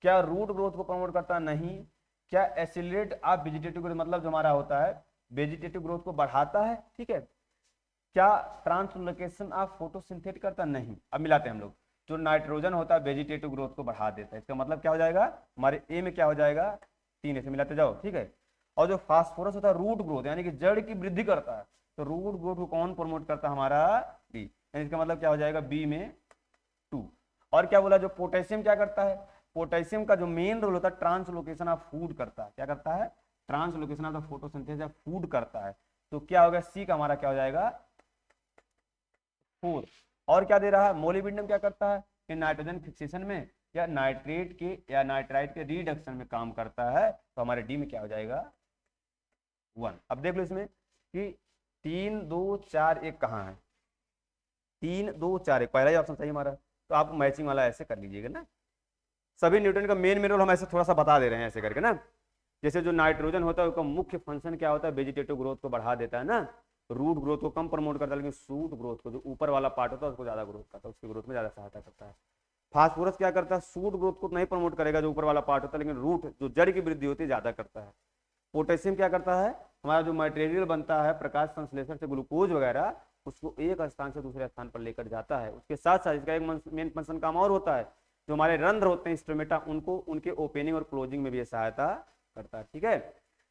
क्या रूट ग्रोथ को प्रमोट करता? नहीं। क्या एसिलेट ऑफ वेजिटेटिव ग्रोथ, मतलब जो हमारा होता है वेजिटेटिव ग्रोथ को बढ़ाता है, ठीक है। क्या ट्रांसलोकेशन ऑफ फोटोसिंथेसिस करता? नहीं। अब मिलाते हैं हम लोग। जो नाइट्रोजन होता है वेजिटेटिव ग्रोथ को बढ़ा देता है, इसका मतलब क्या हो जाएगा? हमारे ए में क्या हो जाएगा? 3 ऐसे मिलाते जाओ, ठीक है। और जो फास्फोरस होता है रूट ग्रोथ, यानी कि जड़ की वृद्धि करता है, तो रूट ग्रोथ को कौन प्रमोट करता है? हमारा बी। इसका मतलब क्या हो जाएगा? बी में 2। और क्या बोला? जो पोटेशियम क्या करता है? पोटेशियम का जो मेन रोल होता है ट्रांसलोकेशन ऑफ फूड करता है। क्या करता है? Translocation of photosynthesis of food करता है। तो क्या होगा? सी का हमारा क्या हो जाएगा? 4। और क्या दे रहा है? मोलिब्डेनम क्या करता है? कि नाइट्रोजन फिक्सेशन में या नाइट्रेट के या नाइट्राइट के रिडक्शन में काम करता है। तो हमारे डी में क्या हो जाएगा? 1। अब देख लो इसमें कि 3 2 4 1 कहाँ है? 3 2 4 1 पहला ही ऑप्शन सही हमारा। तो आप मैचिंग वाला ऐसे कर लीजिएगा ना। सभी न्यूट्रन का मेन रोल हम ऐसे थोड़ा सा बता दे रहे हैं ऐसे करके ना। जैसे जो नाइट्रोजन होता है उसका मुख्य फंक्शन क्या होता है? वेजिटेटिव ग्रोथ को बढ़ा देता है ना, रूट ग्रोथ को कम प्रमोट करता है, लेकिन शूट ग्रोथ को, जो ऊपर वाला पार्ट होता है उसको ज्यादा ग्रोथ करता है, उसकी ग्रोथ में ज्यादा सहायता करता है। फास्फोरस क्या करता है? शूट ग्रोथ को नहीं प्रमोट करेगा जो ऊपर वाला पार्ट होता है, लेकिन रूट जो जड़ की वृद्धि होती है ज्यादा करता है। पोटेशियम क्या करता है? हमारा जो मटेरियल बनता है प्रकाश संश्लेषण से, ग्लूकोज वगैरह, उसको एक स्थान से दूसरे स्थान पर लेकर जाता है। उसके साथ साथ इसका एक मेन फंक्शन काम और होता है, जो हमारे रंध्र होते हैं स्ट्रोमेटा, उनको उनके ओपनिंग और क्लोजिंग में भी सहायता करता है, ठीक है।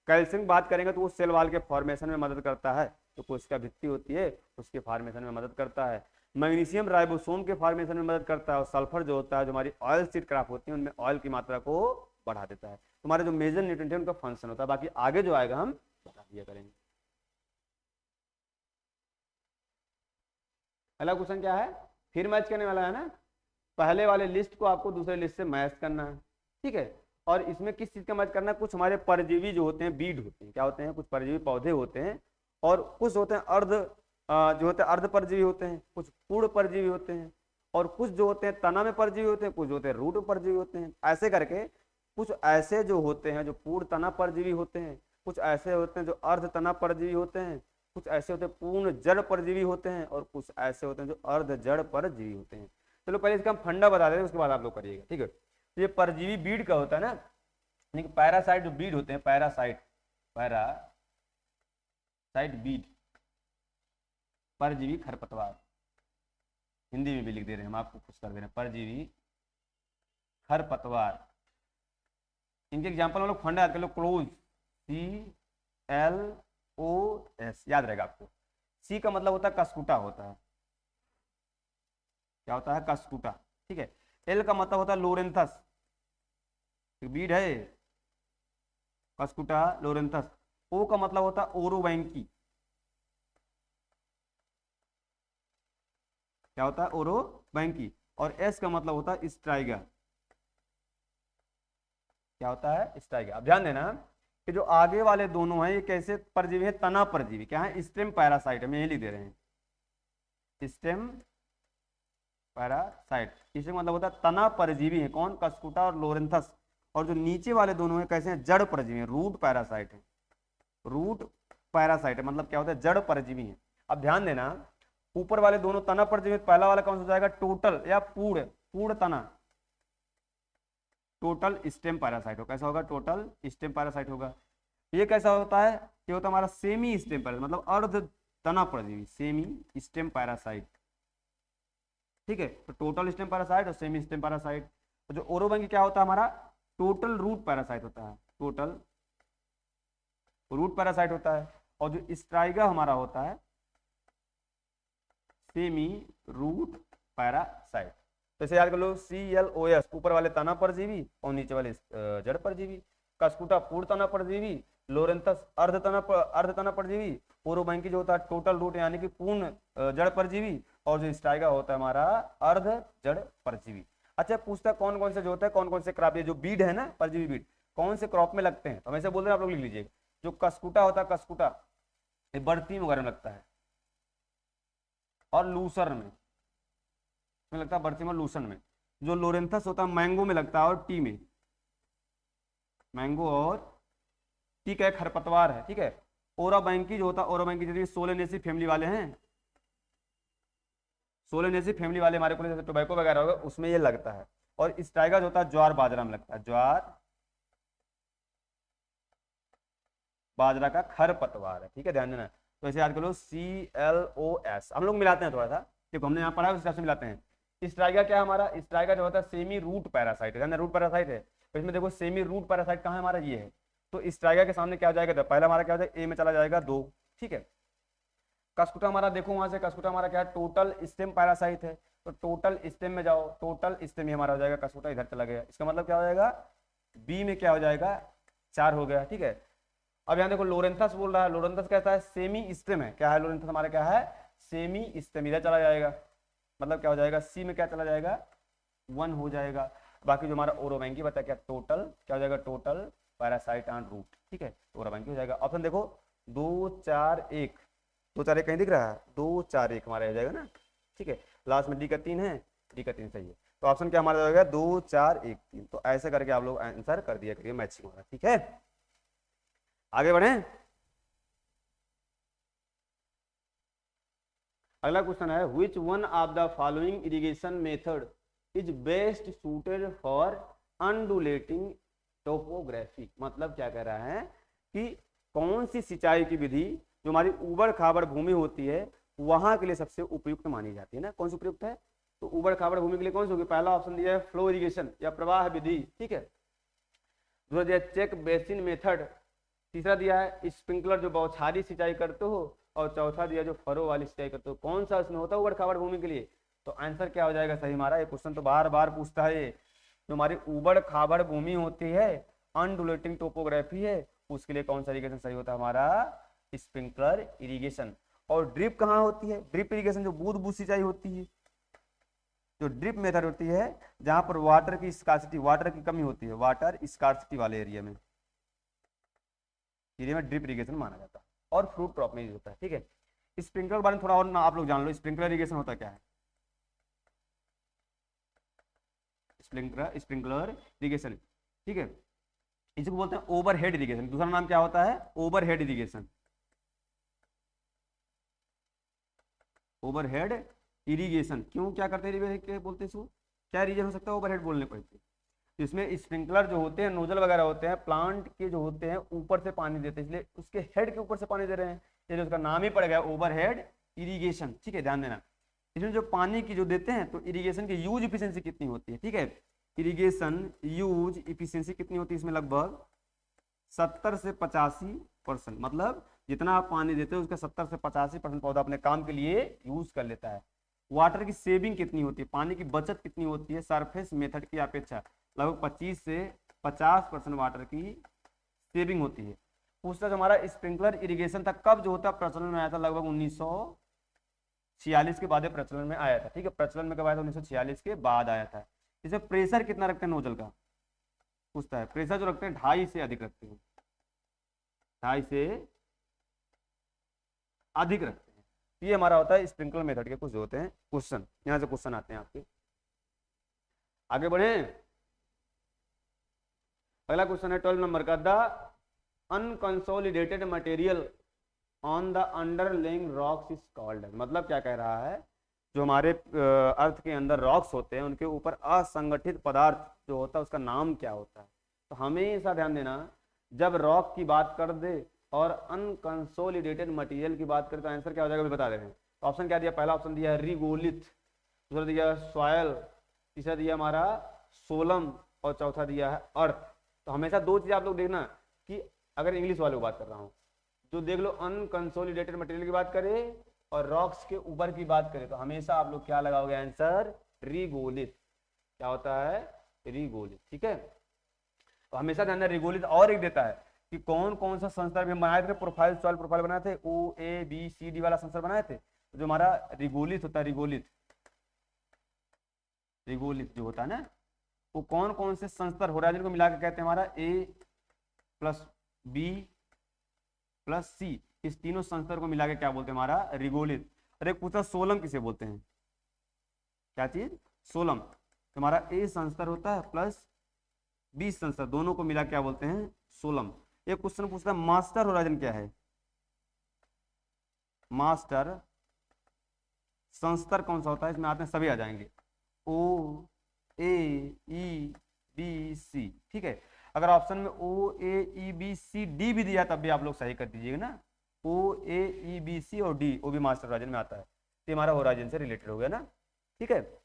कैल्शियम बात करेंगे तो वो सेल वॉल के फॉर्मेशन में मदद करता है, जो कोशिका भित्ति होती है उसके फॉर्मेशन में मदद करता है। मैग्नीशियम राइबोसोम के फॉर्मेशन में मदद करता है। और सल्फर जो होता है, जो हमारी ऑयल सीड क्रॉप होती है, उनमें ऑयल की मात्रा को बढ़ा देता है। तुम्हारे जो मेजर न्यूट्रिएंट है उनका फंक्शन होता है, बाकी आगे जो आएगा हम बता दिया करेंगे। अगला क्वेश्चन क्या है? फिर मैच करने वाला है ना। पहले वाले लिस्ट को आपको दूसरे लिस्ट से मैच करना है, ठीक है। और इसमें किस चीज का मैच करना है? कुछ हमारे परजीवी जो होते हैं, बीड होते हैं, क्या होते हैं? कुछ परजीवी पौधे होते हैं, और कुछ होते हैं अर्ध जो होते हैं अर्ध परजीवी होते हैं, कुछ पूर्ण परजीवी होते हैं, और कुछ जो होते हैं तना में परजीवी होते हैं, कुछ होते हैं रूट परजीवी होते हैं। ऐसे करके कुछ ऐसे जो होते हैं जो पूर्ण तना परजीवी होते हैं, कुछ ऐसे होते हैं जो अर्ध तना परजीवी होते हैं, कुछ ऐसे होते हैं पूर्ण जड़ परजीवी होते हैं, और कुछ ऐसे होते हैं जो अर्ध जड़ परजीवी होते हैं। चलो पहले इसका हम फंडा बता देते हैं, उसके बाद आप लोग करिएगा, ठीक है। तो ये परजीवी बीड का होता है ना, यानी कि पैरासाइट जो बीड होते हैं, पैरासाइट बीड, परजीवी खरपतवार, हिंदी में भी लिख दे रहे हैं हम, आपको खुश कर दे रहे हैं, परजीवी खरपतवार। इनके एग्जाम्पल हम लोग फंडा याद कर लो, क्लोज, CLOS, याद रहेगा आपको। सी का मतलब होता है कस्कुटा होता है, क्या होता है? कस्कुटा, ठीक है। एल का मतलब होता है लोरेंथस, बीड है, कस्कुटा लोरेंथस। ओ का मतलब होता है ओरोबैंकी, क्या होता है? ओरोबैंकी। और एस का मतलब होता है स्ट्राइगा, क्या होता है? स्ट्राइगा। अब ध्यान देना कि जो आगे वाले दोनों हैं ये कैसे परजीवी है? तना परजीवी, क्या है? स्टेम पैरासाइट, हम यही लिख दे रहे हैं, स्टेम पैरासाइट। इसका मतलब होता है तना परजीवी है कौन, कस्कुटा और लोरेंथस। और जो नीचे वाले दोनों है कैसे हैं, जड़ परजीवी हैं, रूट पैरासाइट है। रूट पैरासाइट है मतलब क्या होता है, जड़ परजीवी है। अब ध्यान देना ऊपर वाले दोनों तना परजीवी, पहला वाला कौन सा हो जाएगा, टोटल या पूर्ण, पूर्ण तना, टोटल स्टेम पैरासाइट हो। कैसा होगा, टोटल स्टेम पैरासाइट होगा। ये कैसा होता है, ये होता है हमारा सेमी स्टेम पैरासाइट, मतलब अर्ध तना परजीवी, सेमी स्टेम पैरासाइट। ठीक है, तो टोटल स्टेम पैरासाइट और सेमी स्टेम पैरासाइट। तो जो ओरोबंगी क्या होता है हमारा, टोटल रूट पैरासाइट होता है, टोटल रूट पैरासाइट होता है। और जो स्ट्राइगा हमारा होता है सेमी रूट पैरासाइट। तो इसे याद कर लो, CLOS ऊपर वाले तना परजीवी और नीचे वाले जड़ परजीवी, कस्कुटा पूर्ण तना परजीवी, लोरेंथस अर्ध तना परजीवी, ओरोबंकी जो होता है टोटल रूट यानी कि पूर्ण जड़ परजीवी, और जो स्ट्राइगा होता है हमारा अर्ध जड़ परजीवी। अच्छा पूछता है कौन कौन से जो होता है, कौन कौन से क्रॉप, ये जो बीड है ना परजीवी बीड, कौन से क्रॉप में लगते हैं, तो वैसे बोल रहे हैं आप लोग लिख लीजिए। जो कस्कुटा होता है, कस्कुटा ये बर्ती वगैरह में लगता है, और लूसर में लगता है, बर्ती में लूसन में। जो लोरेंथस होता है मैंगो में लगता है और टी में, मैंगो और टी का एक खरपतवार है। ठीक है, ओराबैंकी जो होता है, ओराबैंकी जैसे सोलेनेसी फैमिली वाले हैं, सोलेनेसी फैमिली वाले हमारे को जैसे टोबैको वगैरह होगा उसमें ये लगता है। और स्ट्राइगा जो होता है ज्वार बाजरा में लगता है, ज्वार बाजरा का खरपतवार है। ठीक है, ध्यान देना। तो ऐसे याद करो CLOS, हम लोग मिलाते हैं थोड़ा सा, देखो हमने यहाँ पढ़ा है उस हिसाब से मिलाते हैं। स्ट्राइगा क्या है हमारा, स्ट्राइगा जो होता है सेमी रूट पैरासाइट है, रूट पैरासाइट है। तो इसमें देखो सेमी रूट पैरासाइट कहाँ है हमारा, ये है। तो स्ट्राइगा के सामने क्या हो जाएगा, पहला हमारा क्या हो जाएगा, ए में चला जाएगा 2। ठीक है, कस्कुटा हमारा देखो वहां से, कस्कुटा हमारा क्या है, टोटल स्टेम पैरासाइट है। तो टोटल स्टेम में जाओ, टोटल स्टेम ही हमारा हो जाएगा, कस्कुटा इधर चला गया, इसका मतलब क्या हो जाएगा, बी में क्या हो जाएगा, 4 हो गया। ठीक है, अब यहाँ देखो लोरेंथस बोल रहा है, लोरेंथस कैसा है, सेमी स्टेम है। क्या है लोरेंथस हमारा, क्या है, सेमी स्टेम, इधर चला जाएगा, मतलब क्या हो जाएगा, सी में क्या चला जाएगा, 1 हो जाएगा। बाकी जो हमारा ओरोबैंकी बता क्या, टोटल क्या हो जाएगा, टोटल पैरासाइट एंड रूट। ठीक है, ओरोबैंकी हो जाएगा। ऑप्शन देखो 2 4 1, 2 4 1 कहीं दिख रहा है, 2 4 1 हमारा हो जाएगा ना। ठीक है, लास्ट में डी का 3 है, डी का 3 सही है। तो ऑप्शन क्या हमारा जाएगा, 2 4 1 3। तो ऐसे करके आप लोग आंसर कर दिया करिए मैचिंग वाला। ठीक है, आगे बढ़े। अगला क्वेश्चन है, which one of the following irrigation method is best suited for undulating topography. मतलब क्या कह रहा है कि कौन सी सिंचाई की विधि जो हमारी उबड़ खाबड़ भूमि होती है वहां के लिए सबसे उपयुक्त मानी जाती है ना। कौन सी उपयुक्त है, तो उबड़ खाबड़ भूमि के लिए कौन सी होगी, पहला ऑप्शन दिया है फ्लो इरिगेशन या प्रवाह विधि। ठीक है, दूसरा दिया चेक बेसिन मेथड, तीसरा दिया है स्प्रिंकलर जो बौछारी सिंचाई करते हो, और चौथा दिया जो फरो वाली सिंचाई करते हो। कौन सा उसमें होता है उबड़ खाबड़ भूमि के लिए, तो आंसर क्या हो जाएगा सही हमारा। ये क्वेश्चन तो बार बार पूछता है, जो हमारी उबड़ खाबड़ भूमि होती है, अनडुलेटिंग टोपोग्राफी है, उसके लिए कौन सा इरिगेशन सही होता है हमारा, स्प्रिंकलर इरिगेशन। और ड्रिप कहाँ होती है, ड्रिप इरिगेशन जो बूंद बूंद सिंचाई होती है, जो ड्रिप मेथड होती है जहां पर वाटर की स्कार्सिटी, वाटर की कमी होती है, वाटर स्कार्सिटी वाले एरिया में ड्रिप इरिगेशन माना जाता है। और फ्रूट क्रॉप में यूज होता है। ठीक है, स्प्रिंकलर के बारे में थोड़ा और आप लोग जान लो, स्प्रिंकलर इरिगेशन होता क्या है। स्प्रिंकलर इरिगेशन, ठीक है, इसको बोलते हैं ओवरहेड इरिगेशन। दूसरा नाम क्या होता है, ओवरहेड इरिगेशन। ओवरहेड इरिगेशन क्यों, क्या करते हैं, बोलते हैं इसको, क्या रीजन हो सकता है ओवरहेड बोलने को। इसमें स्प्रिंकलर जो होते हैं, नोजल वगैरह होते हैं, प्लांट के जो होते हैं ऊपर से पानी देते हैं, इसलिए उसके हेड के ऊपर से पानी दे रहे हैं, ये जो उसका नाम ही पड़ गया ओवरहेड इरिगेशन। ठीक है, ध्यान देना। इसमें जो पानी की जो देते हैं, तो इरिगेशन की यूज इफिशिएंसी कितनी होती है, ठीक है, इरिगेशन यूज इफिशिएंसी कितनी होती है इसमें, लगभग 70 से 85%। मतलब जितना आप पानी देते हो उसका 70 से 85% पौधा अपने काम के लिए यूज कर लेता है। वाटर की सेविंग कितनी होती है, पानी की बचत कितनी होती है सरफेस मेथड की अपेक्षा, लगभग 25 से 50% वाटर की सेविंग होती है। पूछता जो हमारा स्प्रिंकलर इरिगेशन था कब जो होता प्रचलन में आया था, लगभग 1946 के बाद प्रचलन में आया था। ठीक है, प्रचलन में कब आया था, 1946 के बाद आया था। इसमें प्रेशर कितना रखते हैं नोजल का, पूछता है। प्रेशर जो रखते हैं 2.5 से अधिक रखते हैं, 2.5 से अधिक रखते हैं। ये हमारा होता है स्प्रिंकलर मेथड के कुछ जो होते हैं क्वेश्चन, यहाँ से क्वेश्चन आते हैं आपके। आगे बढ़े। अगला क्वेश्चन है 12 नंबर का, the unconsolidated material on the underlying rocks is called. मतलब क्या कह रहा है, जो हमारे अर्थ के अंदर रॉक्स होते हैं उनके ऊपर असंगठित पदार्थ जो होता है उसका नाम क्या होता है। तो हमेशा ध्यान देना, जब रॉक की बात कर दे और अनकंसोलिडेटेड मटेरियल की बात करें तो आंसर क्या हो जाएगा, बता दे रहे हैं। तो ऑप्शन क्या दिया, पहला ऑप्शन दिया है रिगोलिथ, दूसरा दिया सॉयल, तीसरा दिया हमारा सोलम और चौथा दिया है अर्थ। तो हमेशा दो चीज आप लोग देखना कि अगर इंग्लिश वाले की बात कर रहा हूँ, जो देख लो अनकंसोलिडेटेड मटेरियल की बात करें और रॉक्स के ऊपर की बात करें तो हमेशा आप लोग क्या लगाओगे आंसर, रिगोलिथ। क्या होता है, रिगोलिथ। ठीक है, तो हमेशा ध्यान रिगोलिथ। और एक देता है कि कौन कौन सा संस्था भी हम बनाए थे, प्रोफाइल सॉइल प्रोफाइल बनाए थे, OABCD वाला संस्था बनाए थे। तो जो हमारा रिगोलिथ होता है, रिगोलिथ जो होता है ना, वो कौन कौन से संस्तर होराइजन को मिला के कहते हैं हमारा A+B+C, इस तीनों संस्तर को मिला के क्या बोलते हैं हमारा रिगोलिथ। और एक पूछा सोलम किसे बोलते हैं, क्या चीज, सोलम। तो हमारा A संस्तर होता है प्लस B संस्तर, दोनों को मिला क्या बोलते हैं, सोलम। एक क्वेश्चन पूछता है मास्टर होराइजन क्या है, मास्टर संस्तर कौन सा होता है, इसमें आते हैं सभी आ जाएंगे, OAEBC। ठीक है, अगर ऑप्शन में OAEBCD भी दिया तब भी आप लोग सही कर दीजिएगा ना, OAEBC और D, वो भी मास्टर होराइजन में आता है। तो हमारा होराइजन से रिलेटेड हो गया ना। ठीक है,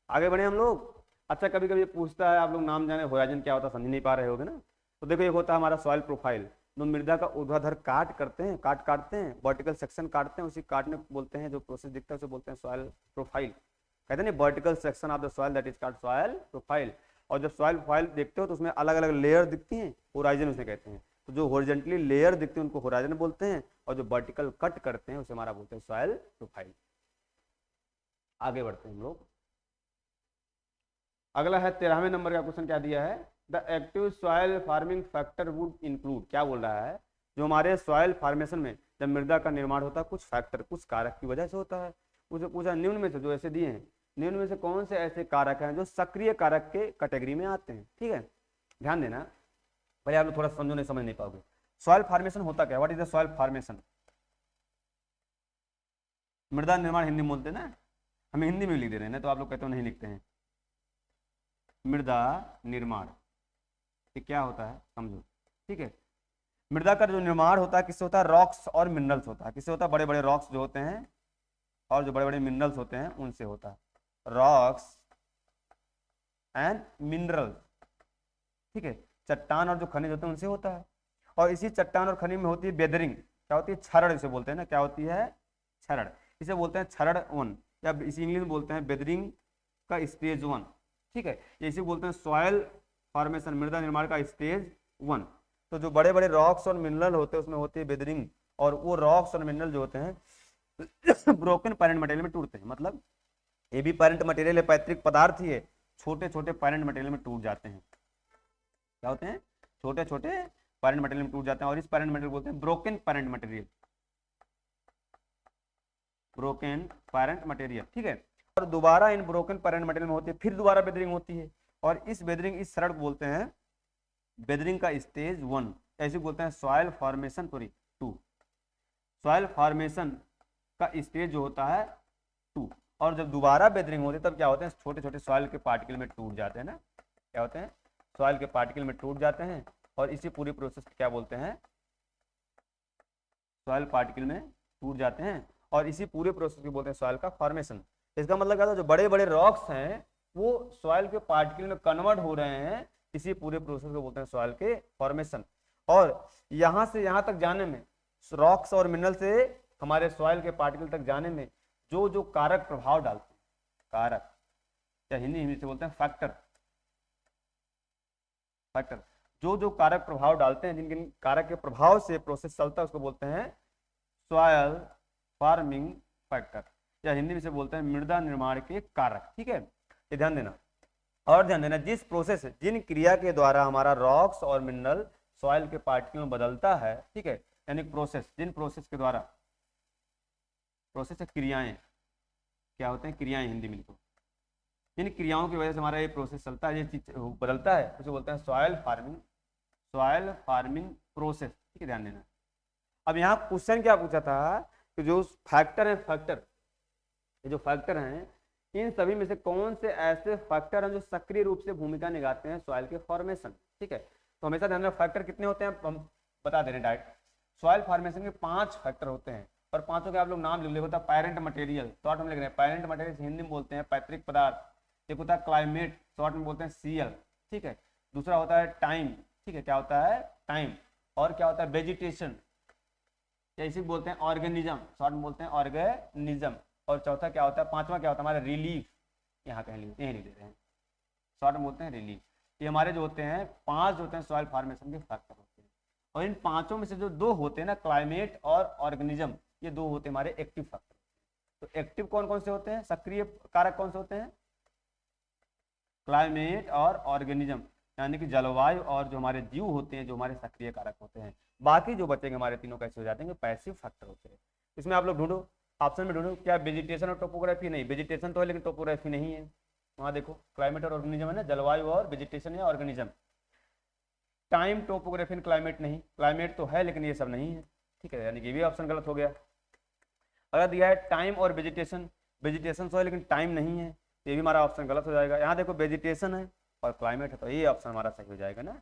आगे बढ़े हम लोग। अच्छा, कभी कभी पूछता है, आप लोग नाम जाने होराइजन क्या होता है समझ नहीं पा रहे होगे ना। तो देखो, एक होता है हमारा सॉइल प्रोफाइल, जो मृदा का ऊर्ध्वाधर काटते हैं, वर्टिकल सेक्शन काटते हैं, उसी काटने बोलते हैं, जो प्रोसेस दिखता है उसे बोलते हैं सॉइल प्रोफाइल। कहते हैं ना, vertical section of the soil that is called soil profile. और जब सॉइल प्रोफाइल देखते हो तो उसमें अलग अलग लेयर दिखती हैं, होराइजन उसे कहते हैं। तो जो हॉरिजॉन्टली लेयर दिखती है उनको होराइजन बोलते हैं, और जो वर्टिकल कट करते हैं उसे हमारा बोलते हैं सॉइल प्रोफाइल। आगे बढ़ते हैं हम लोग। अगला है 13वें नंबर का क्वेश्चन, क्या दिया है, the active soil farming factor would include. क्या बोल रहा है, जो हमारे सॉइल फार्मेशन में जब मृदा का निर्माण होता है कुछ फैक्टर, कुछ कारक की वजह से होता है। उसे पूछा निम्न में से, जो ऐसे दिए हैं, निम्न में से कौन से ऐसे कारक हैं जो सक्रिय कारक के कैटेगरी में आते हैं। ठीक है, ध्यान देना, पहले आप लोग थोड़ा समझो, नहीं समझ नहीं पाओगे। सॉइल फार्मेशन होता क्या, what is the soil formation, मृदा निर्माण हिंदी में बोलते हैं ना, हमें हिंदी में लिख दे रहे हैं ना, तो आप लोग कहते हो नहीं लिखते हैं। मृदा निर्माण ये क्या होता है समझो। ठीक है, मृदा का जो निर्माण होता है किससे होता है, रॉक्स और मिनरल्स होता है। किससे होता है, बड़े बड़े रॉक्स जो होते हैं और जो बड़े बड़े मिनरल्स होते हैं उनसे होता है, रॉक्स एंड मिनरल्स। ठीक है, चट्टान और जो खनिज होते हैं उनसे होता है। और इसी चट्टान और खनिज में होती है वेदरिंग, क्या होती है, क्षरण इसे बोलते हैं ना, क्या होती है, क्षरण। इसे बोलते हैं क्षरण 1, या इसी इंग्लिश में बोलते हैं वेदरिंग का स्टेज 1। ठीक है, इसे बोलते हैं सॉइल फॉर्मेशन, मृदा निर्माण का स्टेज 1। तो जो बड़े बड़े रॉक्स और मिनरल होते हैं उसमें होती है वेदरिंग, और वो रॉक्स और मिनरल जो होते हैं ब्रोकन पैरेंट मटेरियल में टूटते हैं। मतलब ये भी पैरेंट मटेरियल है, पैतृक पदार्थ ही है, छोटे छोटे पैरेंट मटेरियल में टूट जाते हैं। क्या होते हैं, छोटे छोटे पैरेंट मटेरियल में टूट जाते हैं, और इस पैरेंट मटेरियल बोलते हैं broken parent material, broken parent material. ठीक है, और दोबारा इन ब्रोकन पैरेंट मटेरियल में होती है, फिर दोबारा वेदरिंग होती है, और इस वेदरिंग, इस क्षरण को बोलते हैं वेदरिंग का स्टेज 1, ऐसे बोलते हैं सॉइल फॉर्मेशन 2। सॉइल फॉर्मेशन का स्टेज जो होता है 2, और जब दोबारा वेदरिंग होती है तब क्या होते हैं, छोटे छोटे सॉइल के पार्टिकल में टूट जाते हैं ना, क्या होते हैं, सॉइल के पार्टिकल में टूट जाते हैं, और इसी पूरी प्रोसेस क्या बोलते हैं, सॉइल पार्टिकल में टूट जाते हैं, और इसी पूरे प्रोसेस को बोलते हैं सॉइल का फॉर्मेशन। इसका मतलब क्या था, जो बड़े बड़े रॉक्स हैं वो सॉइल के पार्टिकल में कन्वर्ट हो रहे हैं, इसी पूरे प्रोसेस को बोलते हैं सॉइल के फॉर्मेशन। और यहां से यहां तक जाने में, रॉक्स और मिनरल से हमारे सॉइल के पार्टिकल तक जाने में जो जो कारक प्रभाव डालते हैं, कारक या हिंदी से बोलते हैं फैक्टर, फैक्टर जो जो कारक प्रभाव डालते हैं, जिन जिन कारक के प्रभाव से प्रोसेस चलता है उसको बोलते हैं सॉइल फार्मिंग फैक्टर, या हिंदी में से बोलते हैं मृदा निर्माण के कारक। ठीक है, ये ध्यान देना। और ध्यान देना, जिस प्रोसेस, जिन क्रिया के द्वारा हमारा रॉक्स और मिनरल सॉइल के पार्टिकल में बदलता है, ठीक है, यानी प्रोसेस, जिन प्रोसेस के द्वारा, प्रोसेस क्रियाएं क्या होते हैं, क्रियाएं हिंदी में लिखो, इन क्रियाओं की वजह से हमारा ये प्रोसेस चलता है, ये चीज बदलता है, उसे बोलते हैं soil farming, soil farming process. ठीक है, ध्यान देना। अब यहाँ क्वेश्चन क्या पूछा था कि जो फैक्टर है, फैक्टर, ये जो फैक्टर हैं, इन सभी में से कौन से ऐसे फैक्टर हैं जो सक्रिय रूप से भूमिका निभाते हैं सॉइल के फॉर्मेशन। ठीक है, तो हमेशा ध्यान रखना फैक्टर कितने होते हैं, हम बता दे रहे हैं डायरेक्ट। सॉइल फॉर्मेशन के 5 फैक्टर होते हैं और पांचों के आप लोग नाम लिख ले। होता है पैरेंट मटेरियल, शॉर्ट में लिख रहे हैं पैरेंट मटेरियल, हिंदी में बोलते हैं पैतृक पदार्थ। एक होता है क्लाइमेट, शॉर्ट में बोलते हैं सीएल। ठीक है, दूसरा होता है टाइम। ठीक है, क्या होता है, टाइम। और क्या होता है, वेजिटेशन, या इसी बोलते हैं ऑर्गेनिज्म, शॉर्ट में बोलते हैं ऑर्गेनिज्म। और चौथा क्या होता है, पांचवा क्या होता है हमारा, रिलीफ। यहाँ कहीं यहीं लिख दे रहे हैं, शॉर्ट में बोलते हैं रिलीफ। ये हमारे जो होते हैं 5 होते हैं सॉइल फॉर्मेशन के फैक्टर होते हैं। और इन पांचों में से जो 2 होते हैं ना, क्लाइमेट और ऑर्गेनिज्म, ये 2 होते हैं हमारे एक्टिव फैक्टर। तो एक्टिव कौन कौन से होते हैं, सक्रिय कारक कौन से होते हैं, क्लाइमेट और ऑर्गेनिज्म, यानी कि जलवायु और जो हमारे जीव होते हैं, जो हमारे सक्रिय कारक होते हैं। बाकी जो बचेंगे हमारे तीनों कैसे हो जाते हैं, पैसिव फैक्टर होते हैं। इसमें आप लोग ढूंढो, ऑप्शन में ढूंढो, क्या वेजिटेशन और टोपोग्राफी, नहीं वेजिटेशन तो है लेकिन टोपोग्राफी नहीं है। वहाँ देखो क्लाइमेट और ऑर्गेनिज्म है ना, जलवायु और वेजिटेशन या organism. Time, topography and climate नहीं, क्लाइमेट तो है लेकिन ये सब नहीं है। ठीक है, यानी कि ये भी ऑप्शन गलत हो गया। अगर दिया है टाइम और वेजिटेशन, वेजिटेशन तो है लेकिन टाइम नहीं है, ये भी हमारा ऑप्शन गलत हो जाएगा। यहाँ देखो वेजिटेशन है और क्लाइमेट है, तो ये ऑप्शन हमारा सही हो जाएगा ना।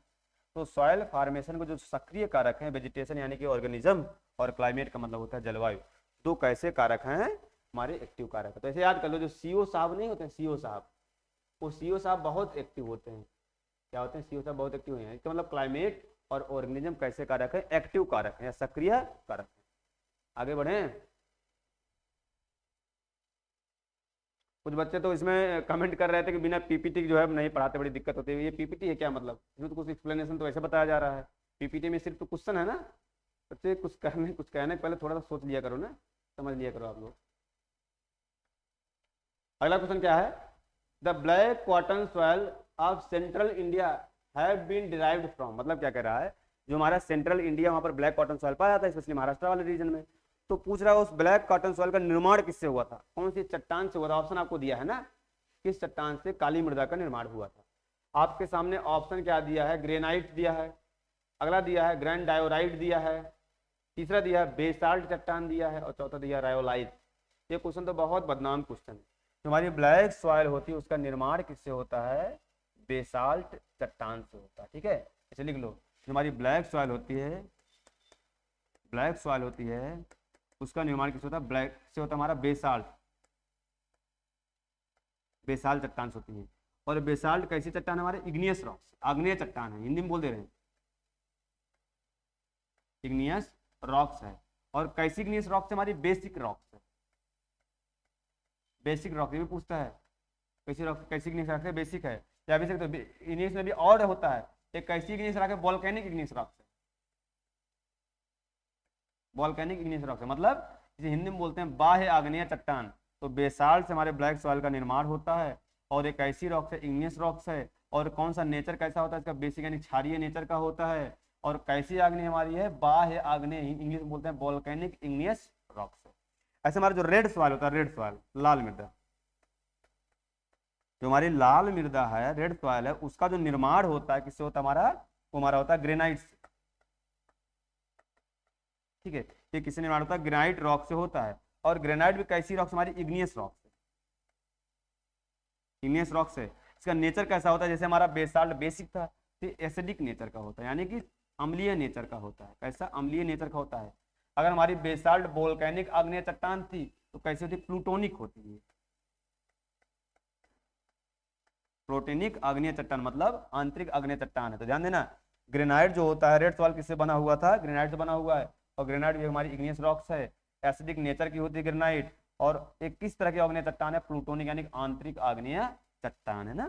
तो सॉइल फॉर्मेशन को जो सक्रिय कारक हैं, वेजिटेशन यानी कि ऑर्गेनिज्म, और क्लाइमेट का मतलब होता है जलवायु, 2 कैसे कारक हैं, हमारे एक्टिव कारक है। तो ऐसे याद कर लो, जो सीओ साहब नहीं होते हैं, सीओ साहब, वो सीओ साहब बहुत एक्टिव होते हैं। क्या होते हैं, सीओ साहब बहुत एक्टिव हैं। इसका मतलब क्लाइमेट और ऑर्गेनिज्म कैसे कारक है, एक्टिव कारक है या सक्रिय कारक है। आगे बढ़े। कुछ बच्चे तो इसमें कमेंट कर रहे थे कि बिना पीपीटी जो है नहीं पढ़ाते, बड़ी दिक्कत होती है। ये पीपीटी है क्या मतलब, इसमें तो कुछ एक्सप्लेनेशन तो ऐसे बताया जा रहा है। पीपीटी में सिर्फ तो क्वेश्चन है ना, बच्चे कुछ कहने पहले थोड़ा सा सोच लिया करो ना, समझ लिया करो आप लोग। अगला क्वेश्चन क्या है, the black cotton soil of central India have been derived from, मतलब क्या कह रहा है, जो हमारा सेंट्रल इंडिया वहाँ पर ब्लैक कॉटन सॉइल पाया जाता है, स्पेशली महाराष्ट्र वाले रीजन में। तो पूछ रहा है उस ब्लैक कॉटन सॉइल का निर्माण किससे हुआ था, कौन सी चट्टान से हुआ था। ऑप्शन आपको दिया है ना, किस चट्टान से काली मृदा का निर्माण हुआ था। आपके सामने ऑप्शन क्या दिया है, ग्रेनाइट दिया है, अगला दिया है ग्रैंड डायोराइट दिया है, तीसरा दिया है बेसाल्ट चट्टान दिया है, और चौथा दिया रायोलाइट। ये क्वेश्चन तो बहुत बदनाम क्वेश्चन है। जो हमारी ब्लैक सॉइल होती है उसका निर्माण किससे होता है, बेसाल्ट चट्टान से होता है। ठीक है, इसे लिख लो, जो हमारी ब्लैक सॉइल होती है, ब्लैक सॉइल होती है उसका निर्माण किससे होता है, ब्लैक से होता है हमारा बेसाल्ट, बेसाल्ट चट्टान से होती है। और बेसाल्ट कैसी चट्टान है, हमारे इग्नियस रॉक्स, आग्नेय चट्टान है, हिंदी में बोल दे रहे हैं, इग्नियस रॉक्स है। और कैसी इग्नियस रॉक्स है, हमारी बेसिक रॉक्स है, बेसिक रॉक। ये भी पूछता है कैसी रॉक, कैसी इग्नियस रॉक है, बेसिक है या बेसिक। तो इग्नियस में भी और होता है, एक कैसी इग्नियस रॉक है, वोल्केनिक इग्नियस रॉक है, वोल्केनिक इग्नियस रॉक है, मतलब जिसे हिंदी में बोलते हैं बाह्य आग्नेय चट्टान। तो बेसाल्ट से हमारे ब्लैक सॉइल का निर्माण होता है, और एक ऐसी रॉक्स है, इग्नियस रॉक्स है। और कौन सा नेचर कैसा होता है इसका, बेसिक यानी क्षारीय नेचर का होता है। और कैसी आग्नेय हमारी है, बाह्य आग्नेय, इंग्लिश में बोलते हैं वोल्केनिक इग्नियस रॉक्स है। ऐसे हमारा जो रेड सॉइल होता है, रेड सॉइल, लाल मृदा, जो हमारी लाल मृदा है, रेड सॉइल है, उसका जो निर्माण होता है किससे होता है हमारा, वो हमारा होता है ग्रेनाइट से। ठीक है, ये किससे निर्माण होता है, ग्रेनाइट रॉक से होता है। और ग्रेनाइट भी कैसी रॉक, हमारी इग्नियस रॉक से, इग्नियस रॉक से। इसका नेचर कैसा होता है, जैसे हमारा बेसाल्ट बेसिक था, तो एसिडिक नेचर का होता है, यानी कि अम्लीय नेचर का होता है। कैसा, अम्लीय नेचर का होता है। अगर हमारी बेसाल्ट वोल्केनिक आग्नेय चट्टान थी तो कैसी होती, प्लूटोनिक होती है, प्लूटोनिक आग्नेय चट्टान, मतलब आंतरिक आग्नेय चट्टान है। तो ध्यान देना, ग्रेनाइट जो होता है, रेड सॉइल किससे बना हुआ था, ग्रेनाइट से बना हुआ है। और ग्रेनाइट भी हमारी इग्नियस रॉक्स है, एसिडिक नेचर की होती है ग्रेनाइट। और एक किस तरह की आग्नेय चट्टान है, प्लूटोनिक यानी आंतरिक आग्नेय चट्टान है ना।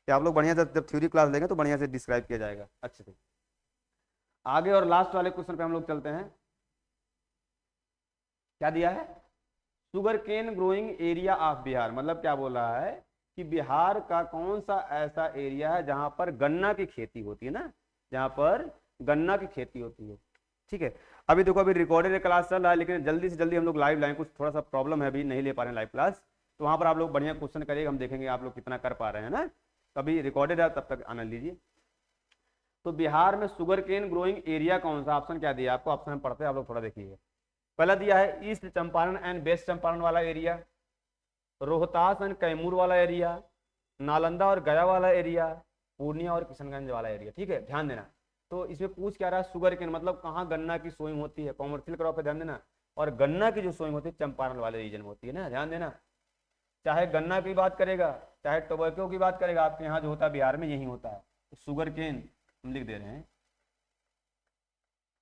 ये आप लोग बढ़िया जब थ्योरी क्लास लेंगे तो बढ़िया से डिस्क्राइब किया जाएगा अच्छे से। आगे और लास्ट वाले क्वेश्चन पे हम लोग चलते हैं। क्या दिया है, sugar cane growing area of Bihar, मतलब क्या बोल रहा है कि बिहार का कौन सा ऐसा एरिया है जहां पर गन्ना की खेती होती है ना, जहां पर गन्ना की खेती होती है। ठीक है, अभी देखो अभी रिकॉर्डेड क्लास चल रहा है, लेकिन जल्दी से जल्दी हम लोग लाइव लाएं, कुछ थोड़ा सा प्रॉब्लम है, अभी नहीं ले पा रहे हैं लाइव क्लास। तो वहाँ पर आप लोग बढ़िया क्वेश्चन करिएगा, हम देखेंगे आप लोग कितना कर पा रहे हैं ना। तो अभी रिकॉर्डेड है, तब तक आनंद लीजिए। तो बिहार में शुगर केन ग्रोइंग एरिया कौन सा, ऑप्शन क्या दिया आपको, ऑप्शन में पढ़ते हैं आप लोग, थोड़ा देखिए। पहला दिया है east Champaran and west Champaran वाला एरिया, रोहतास एंड कैमूर वाला एरिया, नालंदा और गया वाला एरिया, पूर्णिया और किशनगंज वाला एरिया। ठीक है, ध्यान देना। तो इसमें पूछ क्या रहा है, शुगर केन मतलब कहाँ गन्ना की सोइंग होती है, कॉमर्शियल क्रॉप है, ध्यान देना। और गन्ना की जो सोइंग होती है चंपारण वाले रीजन में होती है ना, ध्यान देना। चाहे गन्ना की बात करेगा, चाहे टोबैको की बात करेगा, आपके यहाँ जो होता है बिहार में यही होता है। तो शुगर केन हम लिख दे रहे हैं,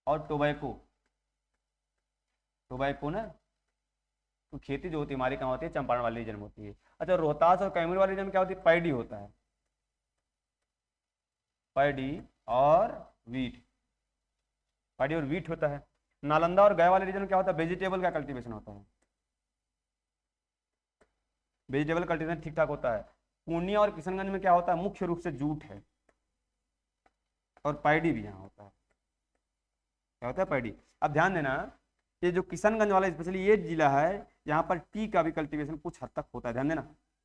और टोबैको, टोबैको ना, तो खेती जो होती है हमारी कहाँ होती है, चंपारण वाले रीजन में होती है। अच्छा, रोहतास और कैमूर वाले रीजन में क्या होती है, पैडी होता है, पैडी और वीट, पैडी और वीट होता है। नालंदा और गया वाले रीजन में क्या होता है, वेजिटेबल का कल्टीवेशन होता है, वेजिटेबल कल्टीवेशन ठीक ठाक होता है। पूर्णिया और किशनगंज में क्या होता है, मुख्य रूप से जूट है, और पैडी भी यहाँ होता है। क्या होता है, पैडी। अब ध्यान देना, ये जो किशनगंज वाला स्पेशली ये जिला है, यहाँ पर टी का भी कल्टीवेशन कुछ हद तक होता है, ध्यान देना।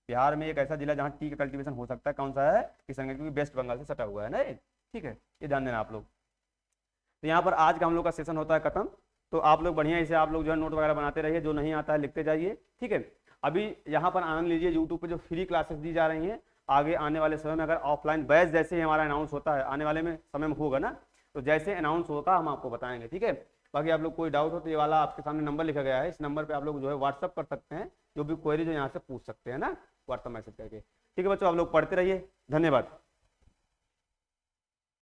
बिहार में एक ऐसा जिला जहाँ टी का कल्टीवेशन हो सकता है, कौन सा है, किशनगंज, क्योंकि वेस्ट बंगाल से सटा हुआ है ना ये। ठीक है, ये ध्यान देना आप लोग। तो यहाँ पर आज का हम लोग का सेशन होता है खत्म। तो आप लोग बढ़िया इसे आप लोग जो है नोट वगैरह बनाते रहिए, जो नहीं आता है लिखते जाइए। ठीक है, अभी यहाँ पर आनंद लीजिए, यूट्यूब पे जो फ्री क्लासेस दी जा रही हैं, आगे आने वाले समय में अगर ऑफलाइन बैच जैसे ही हमारा अनाउंस होता है, आने वाले में समय में होगा ना, तो जैसे अनाउंस होगा हम आपको बताएंगे। ठीक है, बाकी आप लोग कोई डाउट हो तो ये वाला आपके सामने नंबर लिखा गया है, इस नंबर पे आप लोग जो है व्हाट्सअप कर सकते हैं, जो भी क्वेरी जो यहाँ से पूछ सकते हैं ना, व्हाट्सअप मैसेज करके। ठीक है बच्चों, आप लोग पढ़ते रहिए, धन्यवाद।